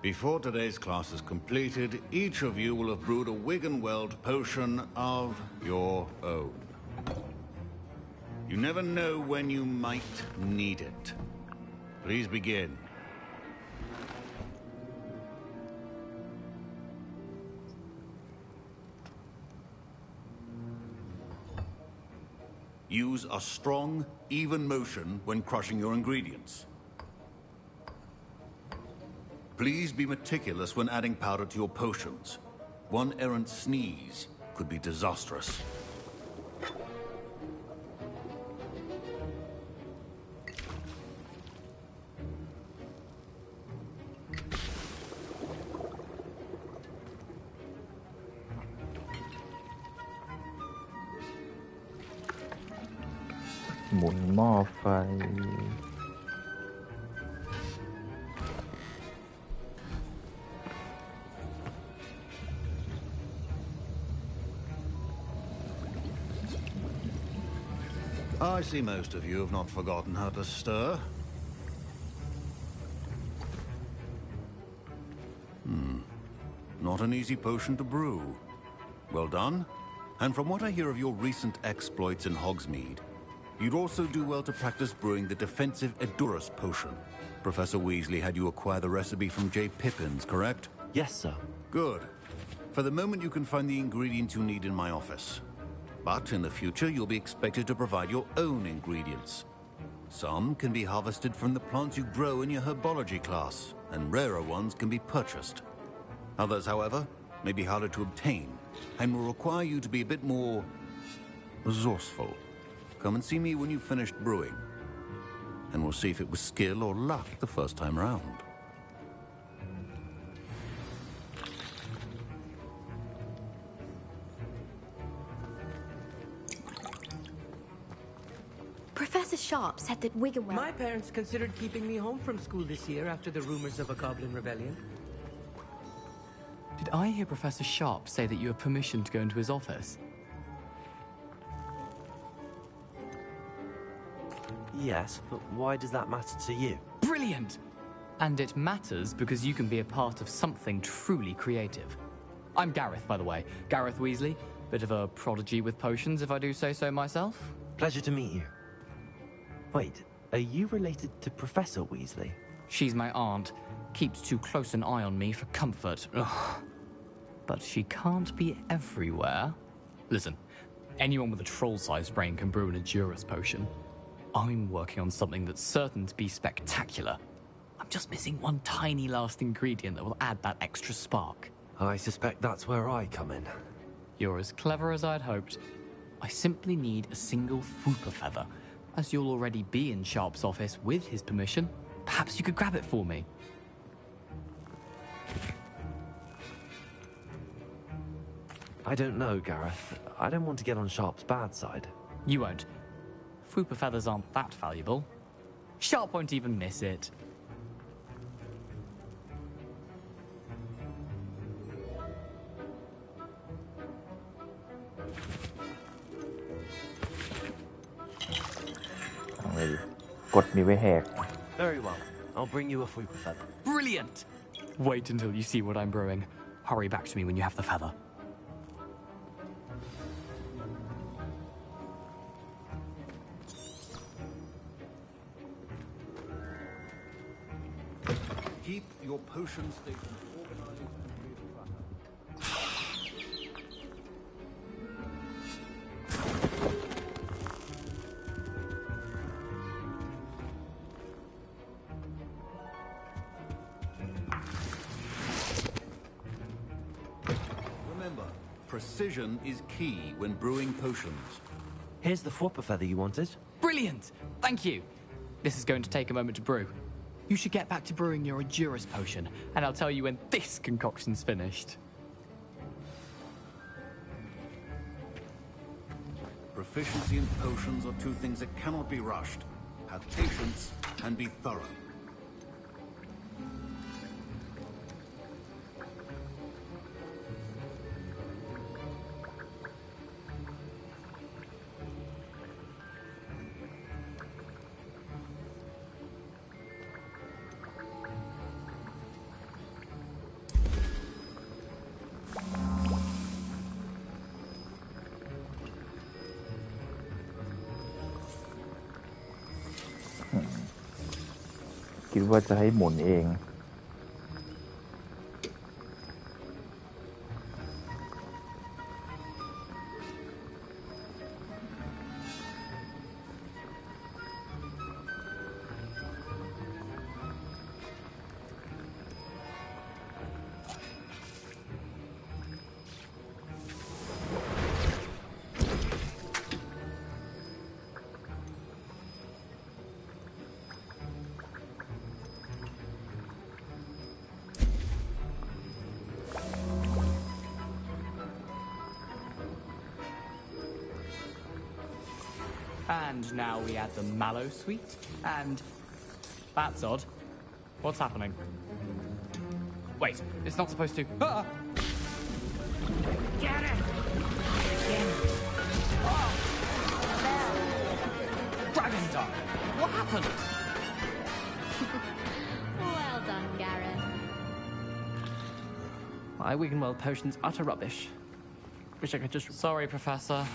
Before today's class is completed, each of you will have brewed a Wiggenweld potion of your own. You never know when you might need it. Please begin. Use a strong, even motion when crushing your ingredients. Please be meticulous when adding powder to your potions. One errant sneeze could be disastrous.หมุนหม้อไฟI see most of you have not forgotten how to stir. Not an easy potion to brew. Well done. And from what I hear of your recent exploits in Hogsmeade, you'd also do well to practice brewing the defensive Edurus potion. Professor Weasley had you acquire the recipe from J. Pippins, correct? Yes, sir. Good. For the moment, you can find the ingredients you need in my office. But in the future, you'll be expected to provide your own ingredients. Some can be harvested from the plants you grow in your herbology class, and rarer ones can be purchased. Others, however, may be harder to obtain and will require you to be a bit more resourceful. Come and see me when you've finished brewing, and we'll see if it was skill or luck the first time round. Professor Sharp said that Wiggenwell... My parents considered keeping me home from school this year after the rumors of a goblin rebellion. Did I hear Professor Sharp say that you have permission to go into his office? Yes, but why does that matter to you? Brilliant! And it matters because you can be a part of something truly creative. I'm Gareth, by the way. Gareth Weasley. Bit of a prodigy with potions, if I do say so myself. Pleasure to meet you. Wait, are you related to Professor Weasley? She's my aunt. Keeps too close an eye on me for comfort. Ugh. But she can't be everywhere. Listen, anyone with a troll-sized brain can brew an Edurus potion. I'm working on something that's certain to be spectacular. I'm just missing one tiny last ingredient that will add that extra spark. I suspect that's where I come in. You're as clever as I'd hoped. I simply need a single Fwooper feather. As you'll already be in Sharp's office with his permission, perhaps you could grab it for me. I don't know, Gareth. I don't want to get on Sharp's bad side. You won't. Fwooper feathers aren't that valuable. Sharp won't even miss it. Very well. I'll bring you a Fwooper feather. Brilliant! Wait until you see what I'm brewing. Hurry back to me when you have the feather. Keep your potion station organized and ready for action. Remember, precision is key when brewing potions. Here's the Fwooper feather you wanted. Brilliant! Thank you. This is going to take a moment to brew. You should get back to brewing your Edurus potion, and I'll tell you when this concoction's finished. Proficiency in potions are two things that cannot be rushed. Have patience and be thorough.คิดว่าจะให้หมุนเอง And now we add the mallow sweet, and... That's odd. What's happening? Wait, it's not supposed to... Ah! Get it! Dragon Dog! What happened? Well done, Gareth. My Wiggenweld potion's utter rubbish. Wish I could just... Sorry, Professor.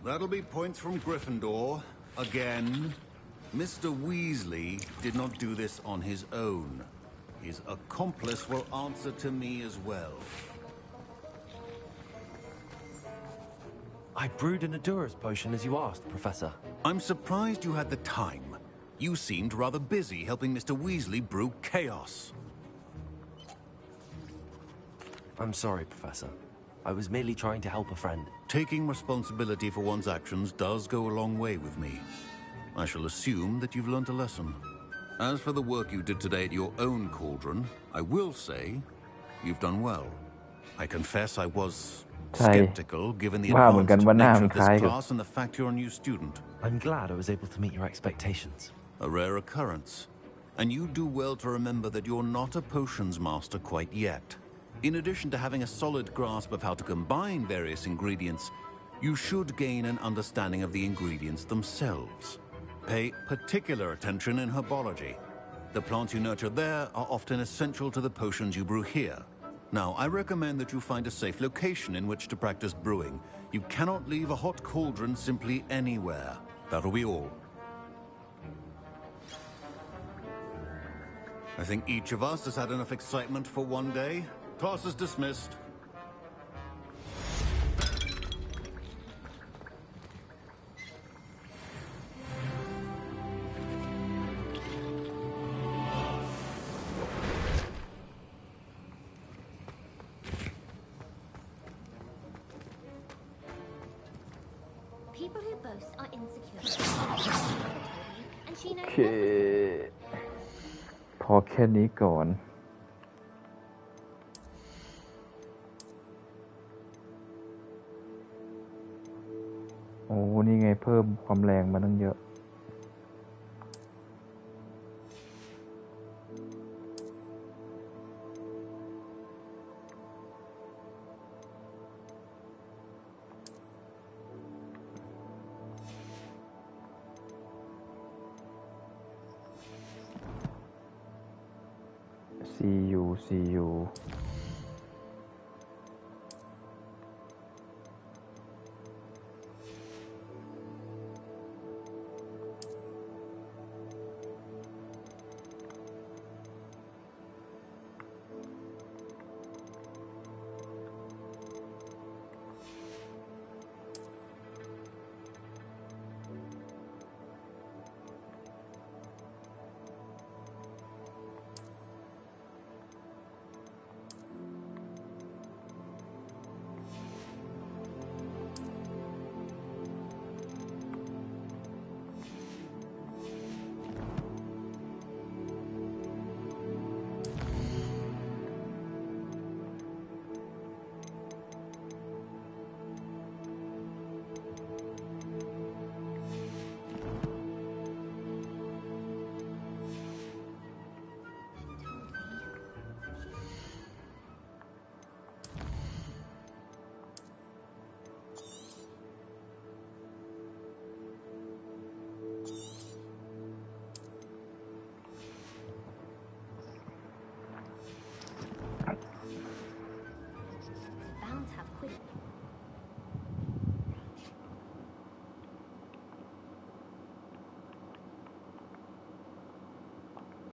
That'll be points from Gryffindor. Again. Mr. Weasley did not do this on his own. His accomplice will answer to me as well. I brewed an Edurus potion as you asked, Professor. I'm surprised you had the time. You seemed rather busy helping Mr. Weasley brew chaos. I'm sorry, Professor. I was merely trying to help a friend. Taking responsibility for one's actions does go a long way with me. I shall assume that you've learnt a lesson. As for the work you did today at your own cauldron, I will say you've done well. I confess I was skeptical given the advanced nature of this class and the fact you're a new student. I'm glad I was able to meet your expectations. A rare occurrence. And you do well to remember that you're not a potions master quite yet. In addition to having a solid grasp of how to combine various ingredients, you should gain an understanding of the ingredients themselves. Pay particular attention in herbology. The plants you nurture there are often essential to the potions you brew here. Now, I recommend that you find a safe location in which to practice brewing. You cannot leave a hot cauldron simply anywhere. That'll be all. I think each of us has had enough excitement for one day. Class is dismissed. People who boast are insecure. And she knows โอเคพอแค่นี้ก่อนโอ้นี่ไงเพิ่มความแรงมาตั้งเยอะซียู